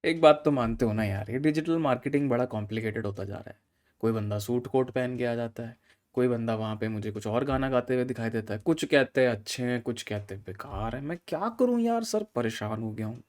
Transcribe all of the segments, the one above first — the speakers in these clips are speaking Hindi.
एक बात तो मानते हो ना यार, ये डिजिटल मार्केटिंग बड़ा कॉम्प्लिकेटेड होता जा रहा है। कोई बंदा सूट कोट पहन के आ जाता है, कोई बंदा वहाँ पे मुझे कुछ और गाना गाते हुए दिखाई देता है। कुछ कहते हैं अच्छे हैं, कुछ कहते हैं बेकार है। मैं क्या करूँ यार सर, परेशान हो गया हूँ।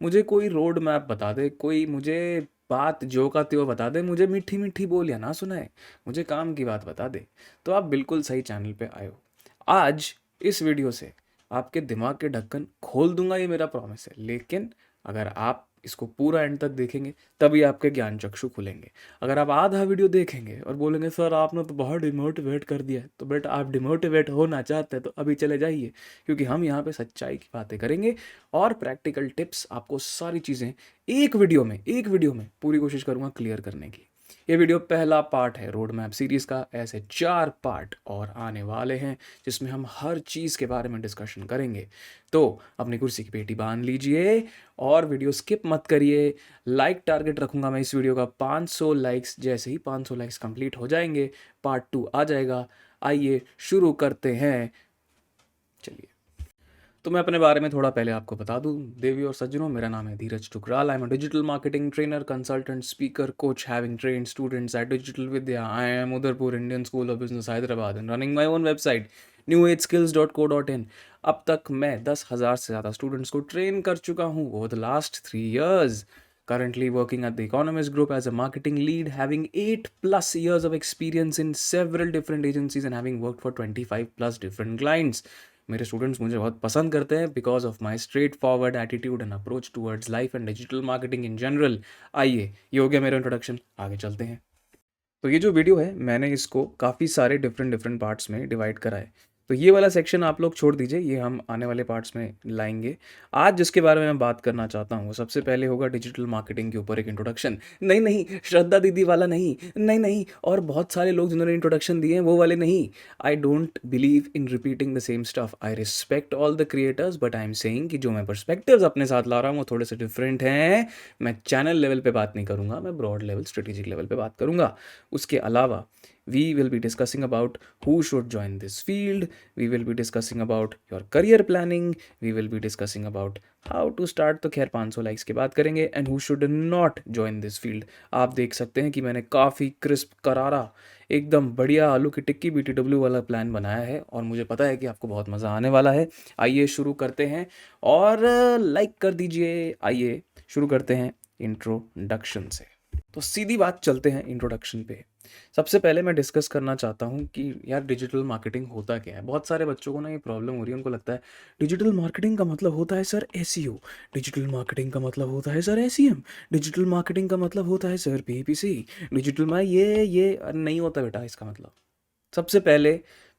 मुझे कोई रोड मैप बता दे, कोई मुझे बात जो का त्यों बता दे, मुझे मीठी मीठी बोलियां ना सुनाए, मुझे काम की बात बता दे। तो आप बिल्कुल सही चैनल पे आए हो। आज इस वीडियो से आपके दिमाग के ढक्कन खोल दूंगा, ये मेरा प्रॉमिस है। लेकिन अगर आप इसको पूरा एंड तक देखेंगे तभी आपके ज्ञान चक्षु खुलेंगे। अगर आप आधा वीडियो देखेंगे और बोलेंगे सर आपने तो बहुत डिमोटिवेट कर दिया है, तो बेटा आप डिमोटिवेट होना चाहते हैं तो अभी चले जाइए, क्योंकि हम यहाँ पे सच्चाई की बातें करेंगे और प्रैक्टिकल टिप्स, आपको सारी चीज़ें एक वीडियो में पूरी कोशिश करूँगा क्लियर करने की। ये वीडियो पहला पार्ट है रोड मैप सीरीज़ का। ऐसे 4 पार्ट और आने वाले हैं जिसमें हम हर चीज़ के बारे में डिस्कशन करेंगे। तो अपनी कुर्सी की पेटी बांध लीजिए और वीडियो स्किप मत करिए। लाइक टारगेट रखूंगा मैं इस वीडियो का 500 लाइक्स। जैसे ही 500 लाइक्स कंप्लीट हो जाएंगे पार्ट 2 आ जाएगा। आइए शुरू करते हैं। चलिए, तो मैं अपने बारे में थोड़ा पहले आपको बता दूं। देवी और सज्जनों, मेरा नाम है Dheeraj Tukral. I am a digital marketing trainer, consultant, speaker, coach, having train students at digital Vidya. I am Udaipur Indian School of Business Hyderabad and running my own website newageSkills.co.in। अब तक मैं 10,000 से ज़्यादा स्टूडेंट्स को ट्रेन कर चुका हूँ over the last 3 years। Currently working at the Economist Group as a marketing lead, having 8+ years of experience in several different agencies and having worked for 25+ different clients। मेरे स्टूडेंट्स मुझे बहुत पसंद करते हैं because of my straight forward attitude and approach towards life and digital marketing in general. आइए, ये हो गया मेरा इंट्रोडक्शन, आगे चलते हैं। तो ये जो वीडियो है मैंने इसको काफ़ी सारे डिफरेंट डिफरेंट पार्ट्स में डिवाइड करा है। तो ये वाला सेक्शन आप लोग छोड़ दीजिए, ये हम आने वाले पार्ट्स में लाएंगे। आज जिसके बारे में मैं बात करना चाहता हूँ वो सबसे पहले होगा डिजिटल मार्केटिंग के ऊपर एक इंट्रोडक्शन। नहीं नहीं, श्रद्धा दीदी वाला नहीं, नहीं नहीं, और बहुत सारे लोग जिन्होंने इंट्रोडक्शन दिए हैं वो वाले नहीं। I don't believe in repeating the same stuff. I respect all the creators, but I am saying कि जो मैं पर्सपेक्टिव्स अपने साथ ला रहा हूँ वो थोड़े से डिफरेंट हैं। मैं चैनल लेवल पे बात नहीं करूँगा, मैं ब्रॉड लेवल स्ट्रेटेजिक लेवल पे बात करूँगा। उसके अलावा we will be discussing about who should join this field, we will be discussing about your career planning, we will be discussing about how to start। तो खैर 500 लाइक्स के बात करेंगे। and who should not join this field। आप देख सकते हैं कि मैंने काफ़ी क्रिस्प, करारा, एकदम बढ़िया आलू की टिक्की BTW वाला प्लान बनाया है और मुझे पता है कि आपको बहुत मज़ा आने वाला है। आइए शुरू करते हैं और लाइक कर दीजिए। आइए शुरू करते हैं इंट्रोडक्शन से। तो सीधी बात, चलते हैं इंट्रोडक्शन पे। सबसे पहले मैं डिस्कस करना चाहता हूँ कि यार डिजिटल मार्केटिंग होता क्या है। बहुत सारे बच्चों को ना ये प्रॉब्लम हो रही है, उनको लगता है डिजिटल मार्केटिंग का मतलब होता है सर एसईओ, डिजिटल मार्केटिंग का मतलब होता है सर एसईएम, डिजिटल मार्केटिंग का मतलब होता है सर पीपीसी, डिजिटल में ये नहीं होता बेटा इसका मतलब। सबसे पहले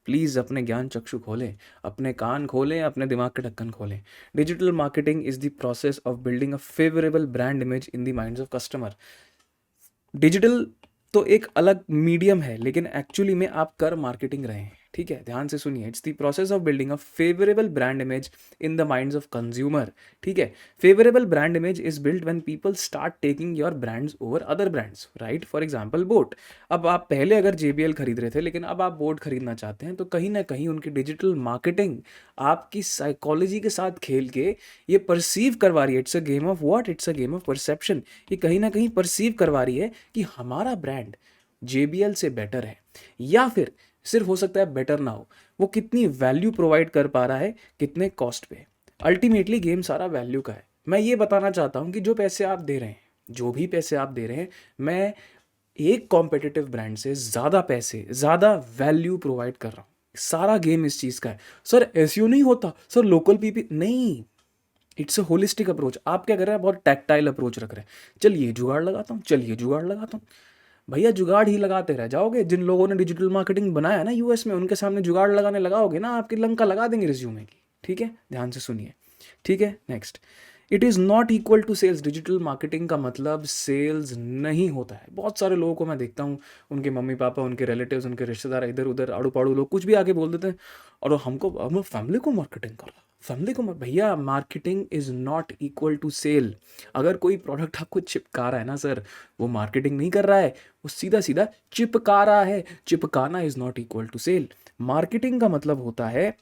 प्लीज़ अपने ज्ञान चक्षु खोलें, अपने कान खोलें, अपने दिमाग के ढक्कन खोलें। Digital marketing is the process of building a favourable brand image in the minds of customer. Digital तो एक अलग मीडियम है, लेकिन एक्चुअली में आप कर मार्केटिंग रहे हैं। ठीक है, ध्यान से सुनिए। It's the process of building a favourable brand image in the minds of consumer. ठीक है, favourable brand image is build when people start taking your brands over other brands, right. For example boat. अब आप पहले अगर JBL खरीद रहे थे लेकिन अब आप बोट खरीदना चाहते हैं, तो कहीं ना कहीं उनकी डिजिटल मार्केटिंग आपकी साइकोलॉजी के साथ खेल के ये परसीव करवा रही है। It's a game of what, it's a game of perception. ये कहीं ना कहीं परसीव करवा रही है कि हमारा ब्रांड JBL से बेटर है, या फिर सिर्फ हो सकता है बेटर ना हो, वो कितनी वैल्यू प्रोवाइड कर पा रहा है, कितने कॉस्ट पे। अल्टीमेटली गेम सारा वैल्यू का है। मैं ये बताना चाहता हूँ कि जो पैसे आप दे रहे हैं, जो भी पैसे आप दे रहे हैं, मैं एक कॉम्पिटिटिव ब्रांड से ज़्यादा पैसे, ज़्यादा वैल्यू प्रोवाइड कर रहा हूँ। सारा गेम इस चीज़ का है। सर एसईओ नहीं होता, सर लोकल पीपी नहीं। It's a holistic approach. आप क्या कर रहे हैं, बहुत टैक्टाइल अप्रोच रख रहे हैं। चलिए जुगाड़ लगाता हूँ, चलिए जुगाड़ लगाता हूँ। भैया जुगाड़ ही लगाते रह जाओगे। जिन लोगों ने डिजिटल मार्केटिंग बनाया ना US में, उनके सामने जुगाड़ लगाने लगाओगे ना, आपकी लंका लगा देंगे रिज्यूमे की। ठीक है, ध्यान से सुनिए। ठीक है, next. It is not equal to sales. Digital marketing का मतलब सेल्स नहीं होता है। बहुत सारे लोगों को मैं देखता हूँ, उनके मम्मी पापा, उनके रिलेटिव्स, उनके रिश्तेदार, इधर उधर आड़ू पाड़ू लोग कुछ भी आके बोल देते हैं और हमको, हम फैमिली को मार्केटिंग कर रहा, फैमिली को भैया marketing is not equal to cell. अगर कोई प्रोडक्ट आपको चिपका रहा है ना सर, वो मार्केटिंग नहीं कर रहा है, वो सीधा सीधा चिपका रहा है। चिपकाना is not equal to sell. Marketing का मतलब होता है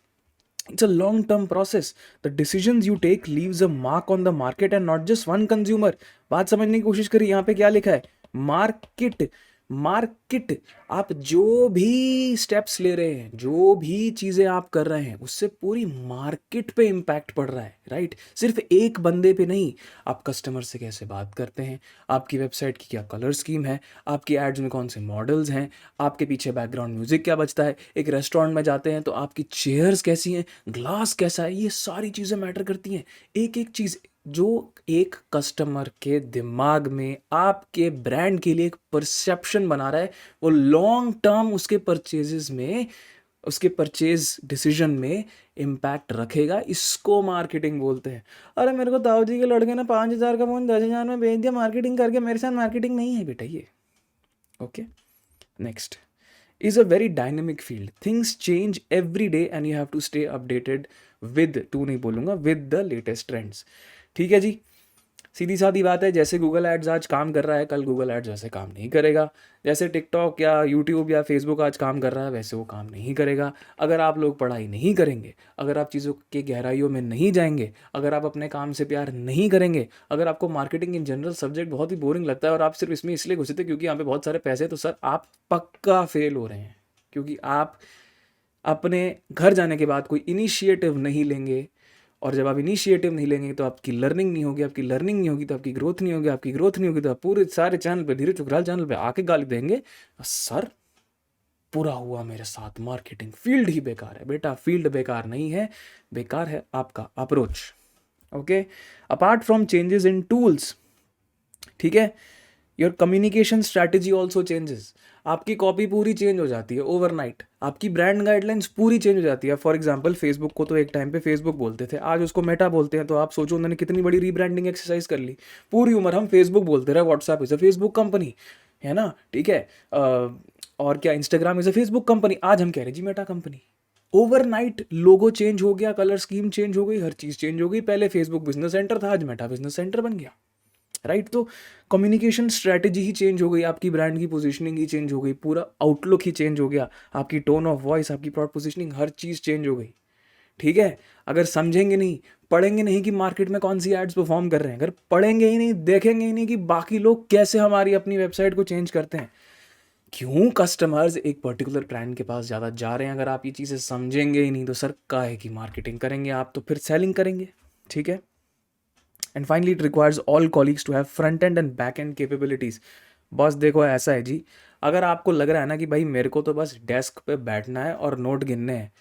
It's a long term process. The decisions you take leaves a mark on the market and not just one consumer. बात समझने की कोशिश करिए, यहाँ पे क्या लिखा है, मार्केट, मार्केट। आप जो भी स्टेप्स ले रहे हैं, जो भी चीज़ें आप कर रहे हैं, उससे पूरी मार्केट पे इम्पैक्ट पड़ रहा है, राइट? सिर्फ एक बंदे पे नहीं। आप कस्टमर से कैसे बात करते हैं, आपकी वेबसाइट की क्या कलर स्कीम है, आपकी एड्स में कौन से मॉडल्स हैं, आपके पीछे बैकग्राउंड म्यूजिक क्या बजता है, एक रेस्टोरेंट में जाते हैं तो आपकी चेयर्स कैसी हैं, ग्लास कैसा है, ये सारी चीज़ें मैटर करती हैं। एक एक चीज़ जो एक कस्टमर के दिमाग में आपके ब्रांड के लिए एक परसेप्शन बना रहा है, वो लॉन्ग टर्म उसके परचेजेस में, उसके परचेज डिसीजन में इम्पैक्ट रखेगा। इसको मार्केटिंग बोलते हैं। अरे मेरे को ताऊ जी के लड़के ने 5,000 का फ़ोन 10,000 में बेच दिया मार्केटिंग करके, मेरे साथ मार्केटिंग नहीं है बेटा ये। Okay, next is a very dynamic field. Things change every day and you have to stay updated with, to नहीं बोलूँगा, with the latest trends. ठीक है जी, सीधी सादी बात है। जैसे गूगल एड्स आज काम कर रहा है, कल गूगल एड्स वैसे काम नहीं करेगा। जैसे टिकटॉक या यूट्यूब या फेसबुक आज काम कर रहा है, वैसे वो काम नहीं करेगा। अगर आप लोग पढ़ाई नहीं करेंगे, अगर आप चीज़ों के गहराइयों में नहीं जाएंगे, अगर आप अपने काम से प्यार नहीं करेंगे, अगर आपको मार्केटिंग इन जनरल सब्जेक्ट बहुत ही बोरिंग लगता है और आप सिर्फ इसमें इसलिए घुसे थे क्योंकि यहाँ पे बहुत सारे पैसे, तो सर आप पक्का फेल हो रहे हैं। क्योंकि आप अपने घर जाने के बाद कोई इनिशिएटिव नहीं लेंगे, और जब आप इनिशिएटिव नहीं लेंगे तो आपकी लर्निंग नहीं होगी, आपकी लर्निंग नहीं होगी तो आपकी ग्रोथ नहीं होगी, आपकी ग्रोथ नहीं होगी तो आप पूरे सारे चैनल पे, धीरे चुकराल चैनल पे आके गाली देंगे, सर पूरा हुआ मेरे साथ, मार्केटिंग फील्ड ही बेकार है। बेटा फील्ड बेकार नहीं है, बेकार है आपका approach. Okay, apart from changes in tools, ठीक है, your communication strategy also changes. आपकी कॉपी पूरी चेंज हो जाती है ओवरनाइट, आपकी ब्रांड गाइडलाइंस पूरी चेंज हो जाती है। फॉर एग्जांपल फेसबुक को तो एक टाइम पे फेसबुक बोलते थे, आज उसको मेटा बोलते हैं। तो आप सोचो उन्होंने कितनी बड़ी रीब्रांडिंग एक्सरसाइज कर ली। पूरी उम्र हम फेसबुक बोलते रहे, WhatsApp is a Facebook company, है ना, ठीक है, और क्या, Instagram is a Facebook company, आज हम कह रहे हैं जी Meta company. Overnight logo change हो गया, कलर स्कीम चेंज हो गई, हर चीज़ चेंज हो गई। पहले फेसबुक बिजनेस सेंटर था, आज मेटा बिजनेस सेंटर बन गया, राइट? तो कम्युनिकेशन स्ट्रैटेजी ही चेंज हो गई, आपकी ब्रांड की पोजीशनिंग ही चेंज हो गई, पूरा आउटलुक ही चेंज हो गया, आपकी टोन ऑफ वॉइस, आपकी प्रॉड पोजीशनिंग, हर चीज़ चेंज हो गई। ठीक है, अगर समझेंगे नहीं, पढ़ेंगे नहीं कि मार्केट में कौन सी एड्स परफॉर्म कर रहे हैं, अगर पढ़ेंगे ही नहीं, देखेंगे ही नहीं कि बाकी लोग कैसे हमारी अपनी वेबसाइट को चेंज करते हैं, क्यों कस्टमर्स एक पर्टिकुलर ब्रांड के पास ज़्यादा जा रहे हैं, अगर आप ये चीज़ें समझेंगे ही नहीं, तो सर काहे की मार्केटिंग करेंगे आप, तो फिर सेलिंग करेंगे। ठीक है, and finally it requires all colleagues to have front and back end capabilities. Boss देखो ऐसा है जी, अगर आपको लग रहा है ना कि भाई मेरे को तो बस डेस्क पे बैठना है और नोट गिनने हैं,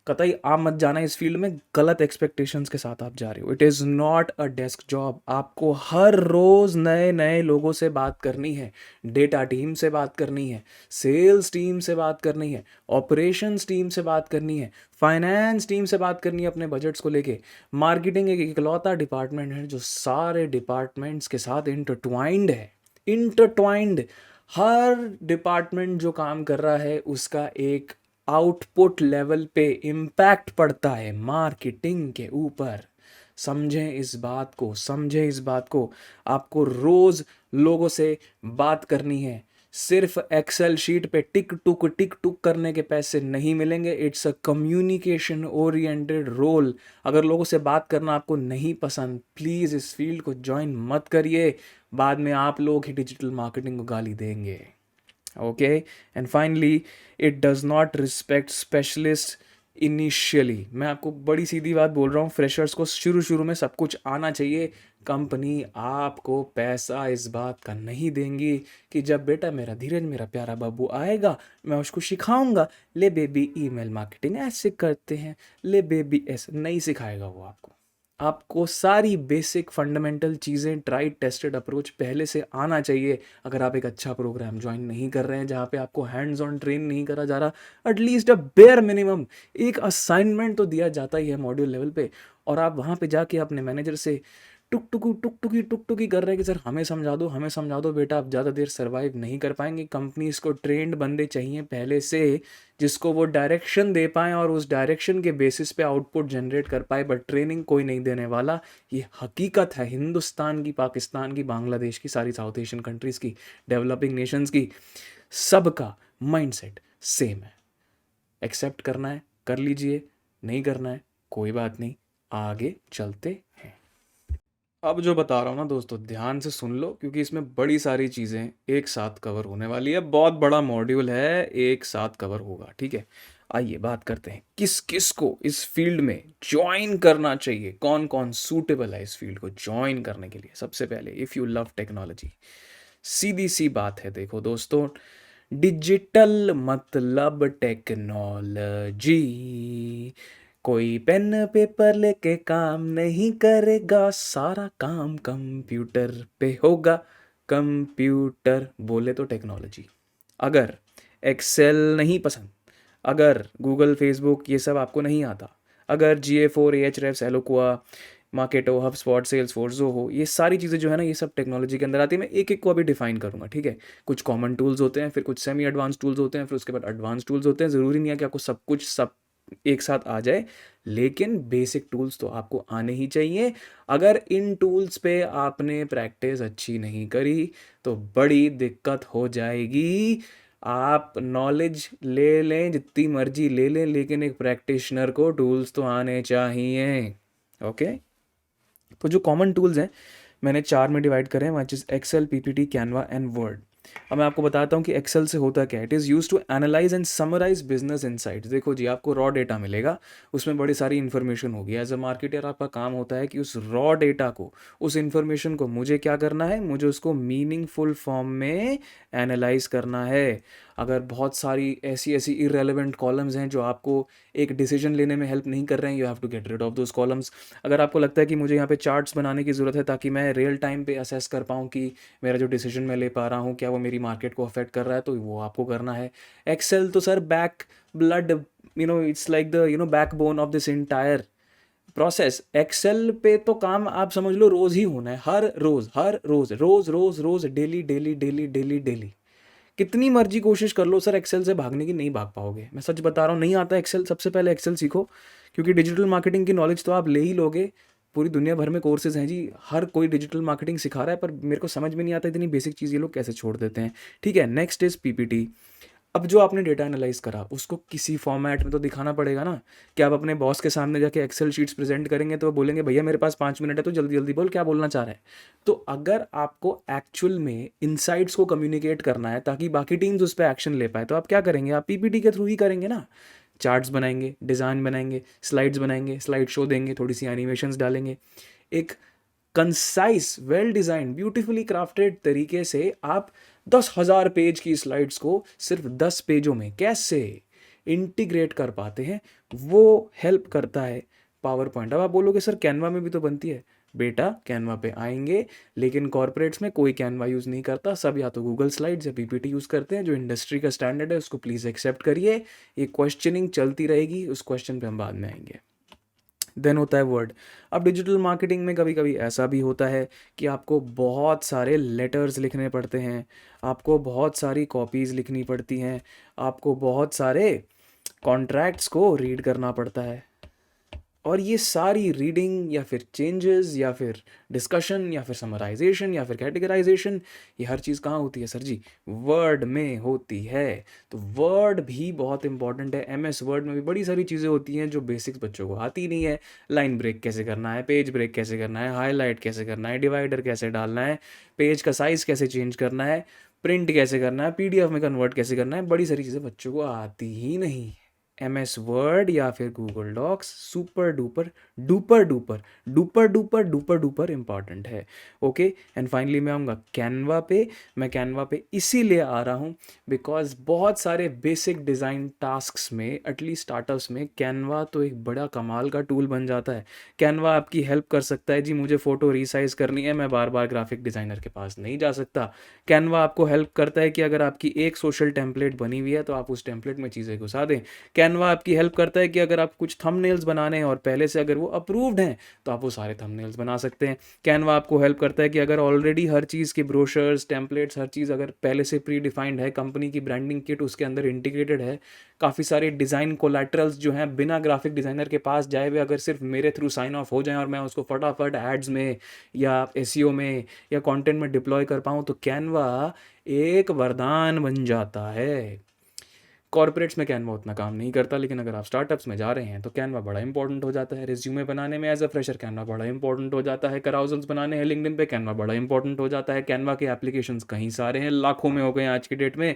कतई आप मत जाना इस फील्ड में, गलत एक्सपेक्टेशंस के साथ आप जा रहे हो। It is not a desk job. आपको हर रोज़ नए नए लोगों से बात करनी है, डेटा टीम से बात करनी है, सेल्स टीम से बात करनी है, ऑपरेशंस टीम से बात करनी है, फाइनेंस टीम से बात करनी है अपने बजट्स को लेके। मार्केटिंग एक इकलौता डिपार्टमेंट है जो सारे डिपार्टमेंट्स के साथ इंटरट्वाइंड है, इंटरट्वाइंड। हर डिपार्टमेंट जो काम कर रहा है उसका एक आउटपुट लेवल पे इम्पैक्ट पड़ता है मार्केटिंग के ऊपर। समझें इस बात को, समझें इस बात को। आपको रोज लोगों से बात करनी है, सिर्फ एक्सेल शीट पे टिक टुक करने के पैसे नहीं मिलेंगे। It's a communication oriented role. अगर लोगों से बात करना आपको नहीं पसंद, प्लीज़ इस फील्ड को ज्वाइन मत करिए, बाद में आप लोग ही डिजिटल मार्केटिंग को गाली देंगे। Okay, and finally it does not respect specialist initially. मैं आपको बड़ी सीधी बात बोल रहा हूँ, फ्रेशर्स को शुरू में सब कुछ आना चाहिए। कंपनी आपको पैसा इस बात का नहीं देंगी कि जब बेटा मेरा धीरज, मेरा प्यारा बाबू आएगा, मैं उसको सिखाऊंगा, ले बेबी ईमेल मार्केटिंग ऐसे करते हैं, ले बेबी ऐसे नहीं सिखाएगा वो आपको। आपको सारी बेसिक फंडामेंटल चीज़ें, ट्राइड टेस्टेड अप्रोच पहले से आना चाहिए। अगर आप एक अच्छा प्रोग्राम ज्वाइन नहीं कर रहे हैं जहाँ पे आपको हैंड्स ऑन ट्रेन नहीं करा जा रहा, एटलीस्ट अ बेयर मिनिमम एक असाइनमेंट तो दिया जाता ही है मॉड्यूल लेवल पे, और आप वहाँ पे जाके अपने मैनेजर से टुक टुकी कर रहे हैं कि सर हमें समझा दो, हमें समझा दो। बेटा आप ज़्यादा देर सर्वाइव नहीं कर पाएंगे। कंपनीज को ट्रेंड बंदे चाहिए पहले से, जिसको वो डायरेक्शन दे पाएँ और उस डायरेक्शन के बेसिस पे आउटपुट जनरेट कर पाए, बट ट्रेनिंग कोई नहीं देने वाला। ये हकीकत है हिंदुस्तान की, पाकिस्तान की, बांग्लादेश की, सारी साउथ एशियन कंट्रीज़ की, डेवलपिंग नेशंस की, सबका माइंडसेट सेम है। एक्सेप्ट करना है कर लीजिए, नहीं करना है कोई बात नहीं, आगे चलते हैं। अब जो बता रहा हूँ ना दोस्तों, ध्यान से सुन लो, क्योंकि इसमें बड़ी सारी चीज़ें एक साथ कवर होने वाली है। बहुत बड़ा मॉड्यूल है, एक साथ कवर होगा, ठीक है। आइए बात करते हैं किस किस को इस फील्ड में ज्वाइन करना चाहिए, कौन कौन सूटेबल है इस फील्ड को ज्वाइन करने के लिए। सबसे पहले, इफ़ यू लव टेक्नोलॉजी, सीधी सी बात है, देखो दोस्तों, डिजिटल मतलब टेक्नोलॉजी। कोई पेन पेपर लेके काम नहीं करेगा, सारा काम कंप्यूटर पे होगा। कंप्यूटर बोले तो टेक्नोलॉजी। अगर एक्सेल नहीं पसंद, अगर गूगल फेसबुक ये सब आपको नहीं आता, अगर GA4 Ahrefs एलोक्वा मार्केटो हबस्पॉट सेल्सफोर्स जोहो, ये सारी चीज़ें जो है ना, ये सब टेक्नोलॉजी के अंदर आती है। मैं एक एक को अभी डिफाइन करूँगा, ठीक है। कुछ कॉमन टूल्स होते हैं, फिर कुछ सेमी एडवांस टूल्स होते हैं, फिर उसके बाद एडवांस टूल्स होते हैं। ज़रूरी नहीं है कि आपको सब कुछ सब एक साथ आ जाए, लेकिन बेसिक टूल्स तो आपको आने ही चाहिए। अगर इन टूल्स पे आपने प्रैक्टिस अच्छी नहीं करी तो बड़ी दिक्कत हो जाएगी। आप नॉलेज ले लें जितनी मर्जी ले लें, लेकिन एक प्रैक्टिशनर को टूल्स तो आने चाहिए। ओके, तो जो कॉमन टूल्स हैं मैंने 4 में डिवाइड करे हैं, which is Excel, PPT, Canva and Word. अब मैं आपको बताता हूँ कि एक्सेल से होता क्या है। It is use to analyse and summarise business insights. देखो जी, आपको रॉ डेटा मिलेगा, उसमें बड़ी सारी इन्फॉर्मेशन होगी। एज अ मार्केटर आपका काम होता है कि उस रॉ डेटा को, उस इन्फॉर्मेशन को मुझे क्या करना है, मुझे उसको मीनिंगफुल फॉर्म में एनालाइज करना है। अगर बहुत सारी ऐसी ऐसी इररेलेवेंट कॉलम्स हैं जो आपको एक डिसीजन लेने में हेल्प नहीं कर रहे हैं, you have to get rid of those columns. अगर आपको लगता है कि मुझे यहाँ पे चार्ट्स बनाने की ज़रूरत है ताकि मैं रियल टाइम पे असेस कर पाऊँ कि मेरा जो डिसीजन मैं ले पा रहा हूँ क्या वो मेरी मार्केट को अफेक्ट कर रहा है, तो वो आपको करना है। एक्सेल तो sir back blood, it's like the backbone of this entire process. Excel पे तो काम आप समझ लो रोज ही होना है, हर रोज हर रोज रोज रोज रोज, daily daily daily daily daily. कितनी मर्जी कोशिश कर लो सर एक्सेल से भागने की, नहीं भाग पाओगे। मैं सच बता रहा हूँ, नहीं आता एक्सेल, सबसे पहले एक्सेल सीखो, क्योंकि डिजिटल मार्केटिंग की नॉलेज तो आप ले ही लोगे। पूरी दुनिया भर में कोर्सेज हैं जी, हर कोई डिजिटल मार्केटिंग सिखा रहा है, पर मेरे को समझ में नहीं आता इतनी बेसिक चीज़ ये लोग कैसे छोड़ देते हैं। ठीक है, नेक्स्ट इज PPT। अब जो आपने डेटा एनालाइज करा उसको किसी फॉर्मेट में तो दिखाना पड़ेगा ना। कि आप अपने बॉस के सामने जाके एक्सेल शीट्स प्रेजेंट करेंगे तो वो बोलेंगे भैया मेरे पास 5 मिनट है, तो जल्दी जल्दी बोल क्या बोलना चाह रहे हैं। तो अगर आपको एक्चुअल में इनसाइट्स को कम्युनिकेट करना है ताकि बाकी टीम्स उस पर एक्शन ले पाए, तो आप क्या करेंगे, आप PPT के थ्रू ही करेंगे ना। चार्ट्स बनाएंगे, डिज़ाइन बनाएंगे, स्लाइड्स बनाएंगे, स्लाइड शो देंगे, थोड़ी सी एनिमेशंस डालेंगे। एक concise, well design, beautifully crafted तरीके से आप 10,000 पेज की स्लाइड्स को सिर्फ 10 पेजों में कैसे इंटीग्रेट कर पाते हैं, वो हेल्प करता है पावर पॉइंट। अब आप बोलोगे सर कैनवा में भी तो बनती है। बेटा कैनवा पे आएंगे, लेकिन कॉर्पोरेट्स में कोई कैनवा यूज़ नहीं करता, सब या तो गूगल स्लाइड्स या PPT यूज़ करते हैं। जो इंडस्ट्री का स्टैंडर्ड है उसको प्लीज़ एक्सेप्ट करिए। ये क्वेश्चनिंग चलती रहेगी, उस क्वेश्चन पे हम बाद में आएंगे। देन होता है वर्ड। अब डिजिटल मार्केटिंग में कभी कभी ऐसा भी होता है कि आपको बहुत सारे लेटर्स लिखने पड़ते हैं, आपको बहुत सारी कॉपीज़ लिखनी पड़ती हैं, आपको बहुत सारे कॉन्ट्रैक्ट्स को रीड करना पड़ता है। और ये सारी रीडिंग या फिर चेंजेस या फिर डिस्कशन या फिर समराइजेशन या फिर कैटेगराइजेशन, ये हर चीज़ कहाँ होती है सर जी, वर्ड में होती है। तो वर्ड भी बहुत इंपॉर्टेंट है। MS वर्ड में भी बड़ी सारी चीज़ें होती हैं जो बेसिक्स बच्चों को आती नहीं है। लाइन ब्रेक कैसे करना है, पेज ब्रेक कैसे करना है, हाईलाइट कैसे करना है, डिवाइडर कैसे डालना है, पेज का साइज़ कैसे चेंज करना है, प्रिंट कैसे करना है, PDF में कन्वर्ट कैसे करना है, बड़ी सारी चीज़ें बच्चों को आती ही नहीं। MS वर्ड या फिर Google Docs super duper duper duper duper duper duper duper important है। ओके, एंड फाइनली मैं आऊँगा कैनवा पे। मैं कैनवा पे इसीलिए आ रहा हूँ बिकॉज बहुत सारे बेसिक डिज़ाइन टास्क्स में, एटलीस्ट स्टार्टअप्स में, कैनवा तो एक बड़ा कमाल का टूल बन जाता है। कैनवा आपकी हेल्प कर सकता है जी, मुझे फ़ोटो रीसाइज करनी है, मैं बार बार ग्राफिक डिज़ाइनर के पास नहीं जा सकता। कैनवा आपको हेल्प करता है कि अगर आपकी एक सोशल टेम्पलेट बनी हुई है तो आप उस टेम्पलेट में चीज़ें घुसा दें। कैनवा आपकी हेल्प करता है कि अगर आप कुछ थंबनेल्स बनाने हैं और पहले से अगर वो अप्रूव्ड हैं तो आप वो सारे थंबनेल्स बना सकते हैं। कैनवा आपको हेल्प करता है कि अगर ऑलरेडी हर चीज़ के ब्रोशर्स, टेम्पलेट्स, हर चीज़ अगर पहले से प्री डिफाइंड है, कंपनी की ब्रांडिंग किट उसके अंदर इंटीग्रेटेड है, काफ़ी सारे डिज़ाइन कोलैटरल्स जो हैं बिना ग्राफिक डिज़ाइनर के पास जाए हुए अगर सिर्फ मेरे थ्रू साइन ऑफ हो जाएं और मैं उसको फटाफट एड्स में या SEO में या कंटेंट में डिप्लॉय कर पाऊँ, तो कैनवा एक वरदान बन जाता है। कॉर्पोरेट्स में कैनवा उतना काम नहीं करता, लेकिन अगर आप स्टार्टअप्स में जा रहे हैं तो कैनवा बड़ा इंपॉर्टेंट हो जाता है। रिज्यूमे बनाने में एज अ फ्रेशर कैनवा बड़ा इंपॉर्टेंट हो जाता है। कराउजल्स बनाने हैं लिंक्डइन पे, कैनवा बड़ा इंपॉर्टेंट हो जाता है। कैनवा के एप्लीकेशंस कहीं सारे हैं, लाखों में हो गए हैं आज की डेट में।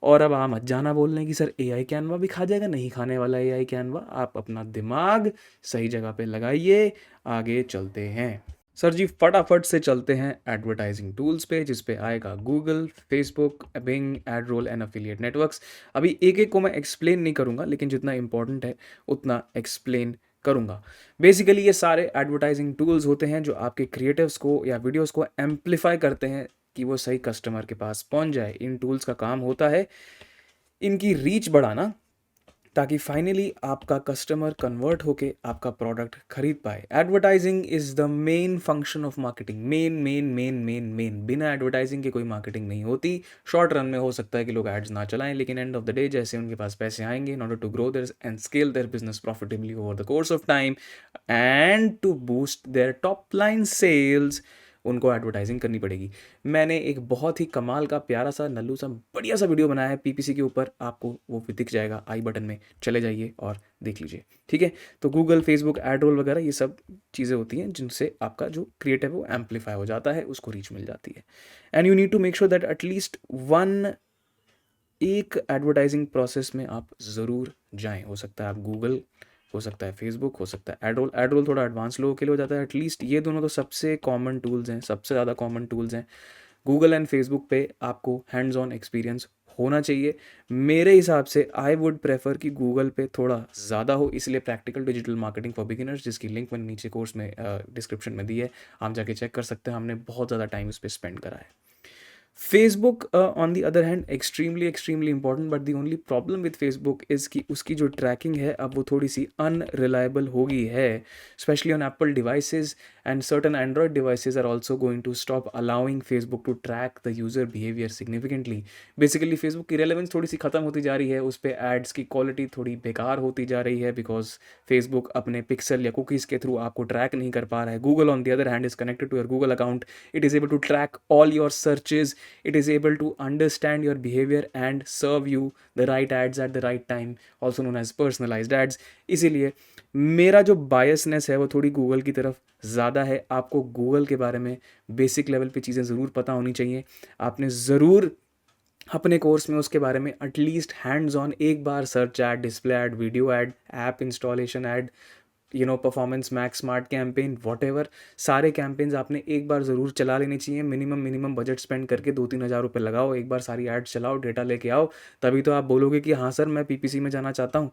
और अब आप मत जाना बोलने कि सर एआई कैनवा भी खा जाएगा, नहीं खाने वाला एआई कैनवा। आप अपना दिमाग सही जगह पे लगाइए, आगे चलते हैं। सर जी फटाफट से चलते हैं एडवर्टाइजिंग टूल्स पे, जिस पे आएगा Google, Facebook, Bing, AdRoll and affiliate networks. अभी एक एक को मैं एक्सप्लेन नहीं करूंगा, लेकिन जितना इंपॉर्टेंट है उतना एक्सप्लेन करूंगा। बेसिकली ये सारे एडवर्टाइजिंग टूल्स होते हैं जो आपके क्रिएटिव्स को या वीडियोस को एम्पलीफाई करते हैं कि वो सही कस्टमर के पास पहुंच जाए। इन टूल्स का काम होता है इनकी रीच बढ़ाना, ताकि फाइनली आपका कस्टमर कन्वर्ट होके आपका प्रोडक्ट खरीद पाए। Advertising is the main function of marketing. Main main main main main बिना एडवर्टाइजिंग के कोई मार्केटिंग नहीं होती। शॉर्ट रन में हो सकता है कि लोग एड्स ना चलाएं, लेकिन एंड ऑफ द डे जैसे उनके पास पैसे आएंगे in order to grow their and scale their business profitably over the course of time and to boost their top line sales, उनको एडवर्टाइजिंग करनी पड़ेगी। मैंने एक बहुत ही कमाल का प्यारा सा नल्लू सा बढ़िया सा वीडियो बनाया है पीपीसी के ऊपर, आपको वो भी दिख जाएगा आई बटन में, चले जाइए और देख लीजिए। ठीक है, तो गूगल, फेसबुक, एडरोल वगैरह ये सब चीज़ें होती हैं जिनसे आपका जो क्रिएटिव वो एम्पलीफाई हो जाता है, उसको रीच मिल जाती है। And you need to make sure that at least one एक एडवर्टाइजिंग प्रोसेस में आप ज़रूर जाएं। हो सकता है आप गूगल, हो सकता है फेसबुक, हो सकता है एडरोल। एडरोल थोड़ा एडवांस लोगों के लिए हो जाता है। एटलीस्ट ये दोनों तो सबसे कॉमन टूल्स हैं, सबसे ज़्यादा कॉमन टूल्स हैं। गूगल एंड फेसबुक पे आपको हैंड्स ऑन एक्सपीरियंस होना चाहिए। मेरे हिसाब से आई वुड प्रेफर कि गूगल पे थोड़ा ज़्यादा हो, इसलिए practical digital marketing for beginners, जिसकी लिंक मैंने नीचे कोर्स में डिस्क्रिप्शन में दी है, आप जाके चेक कर सकते हैं। हमने बहुत ज़्यादा टाइम इस पर स्पेंड करा है। Facebook on the other hand extremely extremely important, but the only problem with Facebook is कि उसकी जो ट्रैकिंग है अब वो थोड़ी सी अनरिलायबल हो गई है, specially on Apple devices and certain Android devices are also going to stop allowing Facebook to track the user behaviour significantly. Basically Facebook की रेलेवेंस थोड़ी सी ख़त्म होती जा रही है, उस पर एड्स की क्वालिटी थोड़ी बेकार होती जा रही है, बिकॉज फेसबुक अपने पिक्सल या कुकीज़ के थ्रू आपको ट्रैक नहीं कर पा रहा है। Google on the other hand is connected to your Google account, it is able to track all your searches, it is able to understand your behavior and serve you the right ads at the right time, also known as personalized ads। इसीलिए मेरा जो बायसनेस है वो थोड़ी गूगल की तरफ ज़्यादा है। आपको गूगल के बारे में बेसिक लेवल पे चीज़ें ज़रूर पता होनी चाहिए। आपने ज़रूर अपने कोर्स में उसके बारे में एटलीस्ट हैंड्स ऑन एक बार search ad, display ad, video ad, app installation ad, performance max, smart campaign, what सारे कैंपेन्स आपने एक बार ज़रूर चला लेने चाहिए। मिनिमम बजट स्पेंड करके 2-3 हज़ार रुपये लगाओ, एक बार सारी एड्स चलाओ, डेटा लेके आओ, तभी तो आप बोलोगे कि हाँ सर मैं पीपीसी में जाना चाहता हूँ।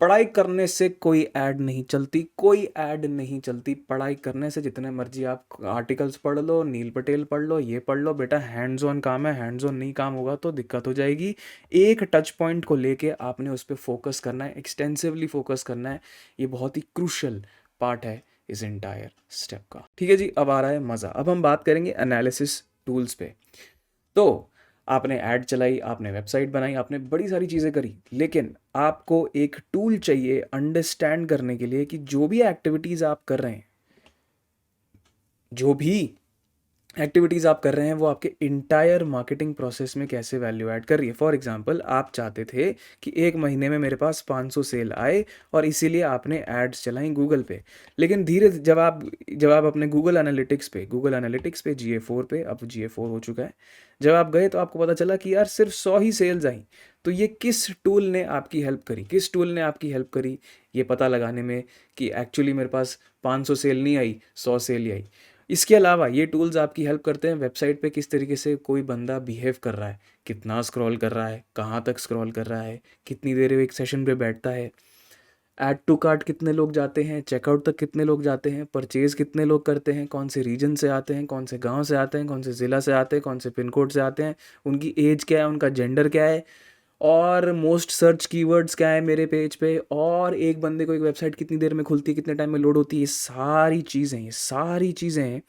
पढ़ाई करने से कोई ऐड नहीं चलती, कोई ऐड नहीं चलती। पढ़ाई करने से जितने मर्जी आप आर्टिकल्स पढ़ लो, नील पटेल पढ़ लो, ये पढ़ लो, बेटा हैंड्स ऑन काम है। हैंड्स ऑन नहीं काम होगा तो दिक्कत हो जाएगी। एक टच पॉइंट को लेके आपने उस पर फोकस करना है, एक्सटेंसिवली फोकस करना है। ये बहुत ही क्रूशल पार्ट है इस एंटायर स्टेप का। ठीक है जी, अब आ रहा है मज़ा। अब हम बात करेंगे एनालिसिस टूल्स पे। तो आपने ऐड चलाई, आपने वेबसाइट बनाई, आपने बड़ी सारी चीज़ें करी, लेकिन आपको एक टूल चाहिए अंडरस्टैंड करने के लिए कि जो भी एक्टिविटीज़ आप कर रहे हैं, जो भी एक्टिविटीज़ आप कर रहे हैं वो आपके इंटायर मार्केटिंग प्रोसेस में कैसे वैल्यू ऐड कर रही है। फॉर एग्जांपल आप चाहते थे कि एक महीने में मेरे पास 500 सेल आए और इसीलिए आपने एड्स चलाई गूगल पे, लेकिन धीरे जब आप अपने गूगल एनालिटिक्स पे GA4 पे, अब GA4 हो चुका है, जब आप गए तो आपको पता चला कि यार सिर्फ 100 ही सेल्स आई। तो ये किस टूल ने आपकी हेल्प करी, किस टूल ने आपकी हेल्प करी ये पता लगाने में कि एक्चुअली मेरे पास 500 सेल नहीं आई, 100 सेल ही आई। इसके अलावा ये टूल्स आपकी हेल्प करते हैं वेबसाइट पे किस तरीके से कोई बंदा बिहेव कर रहा है, कितना स्क्रॉल कर रहा है, कहाँ तक स्क्रॉल कर रहा है, कितनी देर एक सेशन पे बैठता है, ऐड टू कार्ट कितने लोग जाते हैं, चेकआउट तक कितने लोग जाते हैं, परचेज कितने लोग करते हैं, कौन से रीजन से आते हैं, कौन से गांव से आते हैं, कौन से ज़िला से आते हैं, कौन से पिन कोड से आते हैं, उनकी एज क्या है, उनका जेंडर क्या है, और मोस्ट सर्च कीवर्ड्स क्या है मेरे पेज पे, और एक बंदे को एक वेबसाइट कितनी देर में खुलती है, कितने टाइम में लोड होती है। ये सारी चीज़ें हैं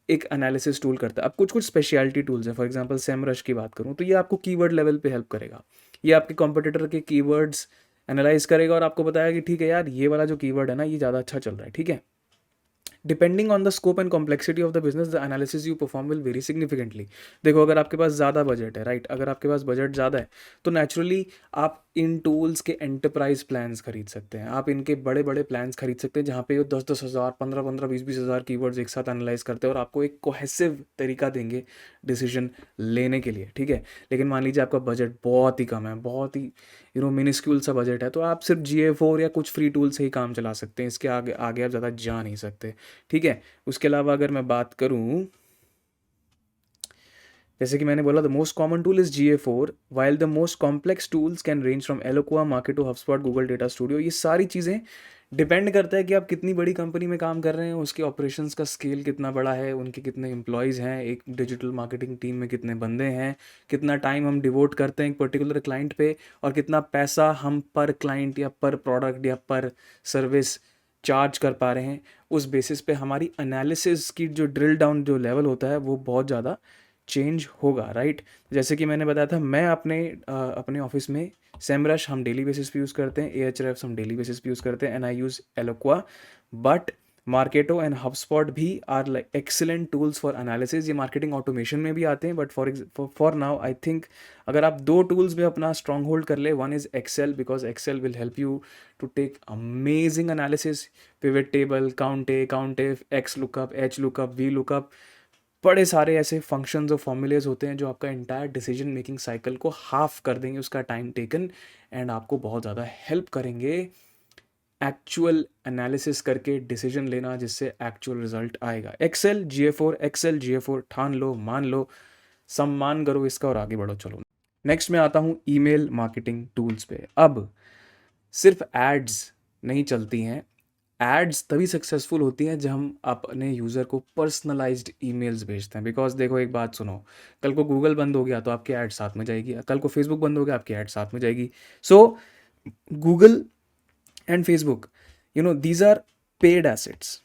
एक एनालिसिस टूल करता है। अब कुछ स्पेशलिटी टूल्स हैं, फॉर एग्जांपल सेमरश की बात करूँ तो ये आपको कीवर्ड लेवल पे हेल्प करेगा। ये आपके कॉम्पिटिटर के कीवर्ड्स एनालाइज करेगा और आपको बताएगा कि ठीक है यार ये वाला जो कीवर्ड है ना ये ज़्यादा अच्छा चल रहा है, ठीक है। Depending on the scope and complexity of the business the analysis you perform will very significantly. देखो अगर आपके पास ज़्यादा बजट है, राइट, अगर आपके पास बजट ज़्यादा है तो नेचुरली आप इन टूल्स के एंटरप्राइज प्लान्स खरीद सकते हैं, आप इनके बड़े बड़े प्लान्स खरीद सकते हैं जहाँ पे वो 10-10 हज़ार, 15-15, 20-20 हज़ार कीवर्ड्स एक साथ एनालाइज करते हैं और आपको एक कोहेसिव तरीका देंगे डिसीजन लेने के लिए, ठीक है। लेकिन मान लीजिए आपका बजट बहुत ही कम है, बहुत ही मिनिस्क्यूल सा बजट है, तो आप सिर्फ GA4 या कुछ फ्री टूल से ही काम चला सकते हैं, इसके आगे आगे आप ज़्यादा जा नहीं सकते, ठीक है। उसके अलावा अगर मैं बात करूँ, जैसे कि मैंने बोला the most common tool is GA4 while the most complex tools can range from Eloqua, Marketo, HubSpot, Google data studio. ये सारी चीज़ें डिपेंड करता है कि आप कितनी बड़ी कंपनी में काम कर रहे हैं, उसके ऑपरेशंस का स्केल कितना बड़ा है, उनके कितने एम्प्लॉयज़ हैं, एक डिजिटल मार्केटिंग टीम में कितने बंदे हैं, कितना टाइम हम डिवोट करते हैं एक पर्टिकुलर क्लाइंट पे, और कितना पैसा हम पर क्लाइंट या पर प्रोडक्ट या पर सर्विस चार्ज कर पा रहे हैं। उस बेसिस पे हमारी एनालिसिस की जो ड्रिल डाउन जो लेवल होता है वो बहुत ज़्यादा चेंज होगा, राइट। जैसे कि मैंने बताया था, मैं अपने ऑफिस में सेमरश हम डेली बेसिस पे यूज़ करते हैं, Ahrefs हम डेली बेसिस पे यूज़ करते हैं, and I use Eloqua, but Marketo and HubSpot भी are like excellent tools for analysis. ये मार्केटिंग ऑटोमेशन में भी आते हैं, but for now I think अगर आप दो टूल्स में अपना स्ट्रॉन्ग होल्ड कर ले, one is Excel, because Excel will help you to take amazing analysis, pivot table, count if, X lookup, H lookup, V lookup, बड़े सारे ऐसे फंक्शंस और फॉर्मूलेज होते हैं जो आपका इंटायर डिसीजन मेकिंग साइकिल को हाफ कर देंगे उसका टाइम टेकन, एंड आपको बहुत ज़्यादा हेल्प करेंगे एक्चुअल एनालिसिस करके डिसीजन लेना, जिससे एक्चुअल रिजल्ट आएगा। एक्सेल GA4 ठान लो, मान लो, सम्मान करो इसका और आगे बढ़ो, चलो। नेक्स्ट मैं आता हूँ ईमेल मार्केटिंग टूल्स पे। अब सिर्फ एड्स नहीं चलती हैं, एड्स तभी सक्सेसफुल होती हैं जब हम अपने यूज़र को पर्सनलाइज्ड ईमेल्स भेजते हैं। बिकॉज देखो एक बात सुनो, कल को गूगल बंद हो गया तो आपकी ऐड साथ में जाएगी, कल को फेसबुक बंद हो गया आपकी ऐड साथ में जाएगी। So Google and Facebook, these are paid assets,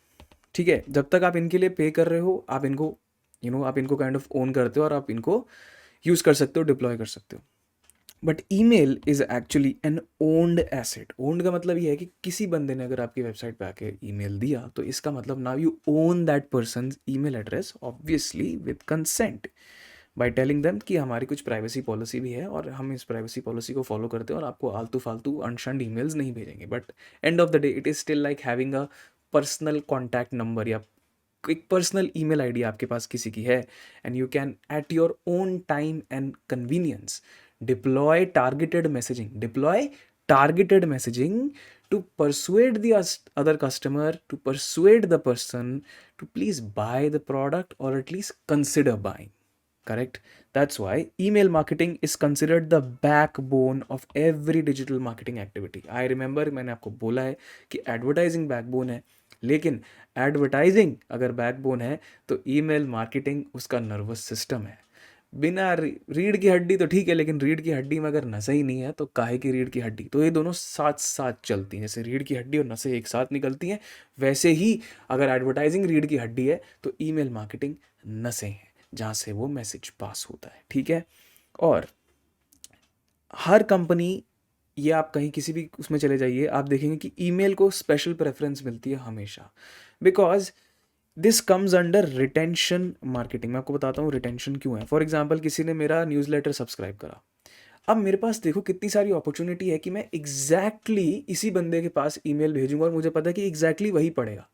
ठीक है। जब तक आप इनके लिए पे कर रहे हो, आप इनको आप इनको काइंड ऑफ ओन करते हो और आप इनको यूज़ कर सकते हो, डिप्लॉय कर सकते हो। But email is actually an owned asset. Owned का मतलब ये है कि किसी बंदे ने अगर आपकी वेबसाइट पे आके ईमेल दिया तो इसका मतलब now you own that person email address, obviously with consent, by telling them कि हमारी कुछ प्राइवेसी पॉलिसी भी है और हम इस प्राइवेसी पॉलिसी को फॉलो करते हैं और आपको आलतू फालतू अनशंड ईमेल्स नहीं भेजेंगे। But end of the day it is still like having a personal contact number या एक पर्सनल ईमेल आईडी आपके पास किसी की है, and you can at your own time and convenience deploy targeted messaging to persuade the other customer, to persuade the person to please buy the product or at least consider buying, correct? That's why email marketing is considered the backbone of every digital marketing activity. I remember मैंने आपको बोला है कि एडवर्टाइजिंग बैकबोन है, लेकिन एडवर्टाइजिंग अगर बैकबोन है तो ईमेल मार्केटिंग उसका नर्वस सिस्टम है। बिना रीढ़ की हड्डी तो ठीक है, लेकिन रीढ़ की हड्डी में अगर नसें ही नहीं है तो काहे की रीढ़ की हड्डी। तो ये दोनों साथ साथ चलती हैं, जैसे रीढ़ की हड्डी और नसें एक साथ निकलती हैं, वैसे ही अगर एडवर्टाइजिंग रीढ़ की हड्डी है तो ईमेल मार्केटिंग नसें हैं जहाँ से वो मैसेज पास होता है, ठीक है। और हर कंपनी, ये आप कहीं किसी भी उसमें चले जाइए, आप देखेंगे कि ईमेल को स्पेशल प्रेफरेंस मिलती है हमेशा, because this comes under retention marketing. मैं आपको बताता हूँ रिटेंशन क्यों है। फॉर एग्जाम्पल किसी ने मेरा न्यूज़लेटर सब्सक्राइब करा, अब मेरे पास देखो कितनी सारी अपॉर्चुनिटी है कि मैं एग्जैक्टली इसी बंदे के पास ईमेल भेजूंगा और मुझे पता है कि एग्जैक्टली वही पड़ेगा।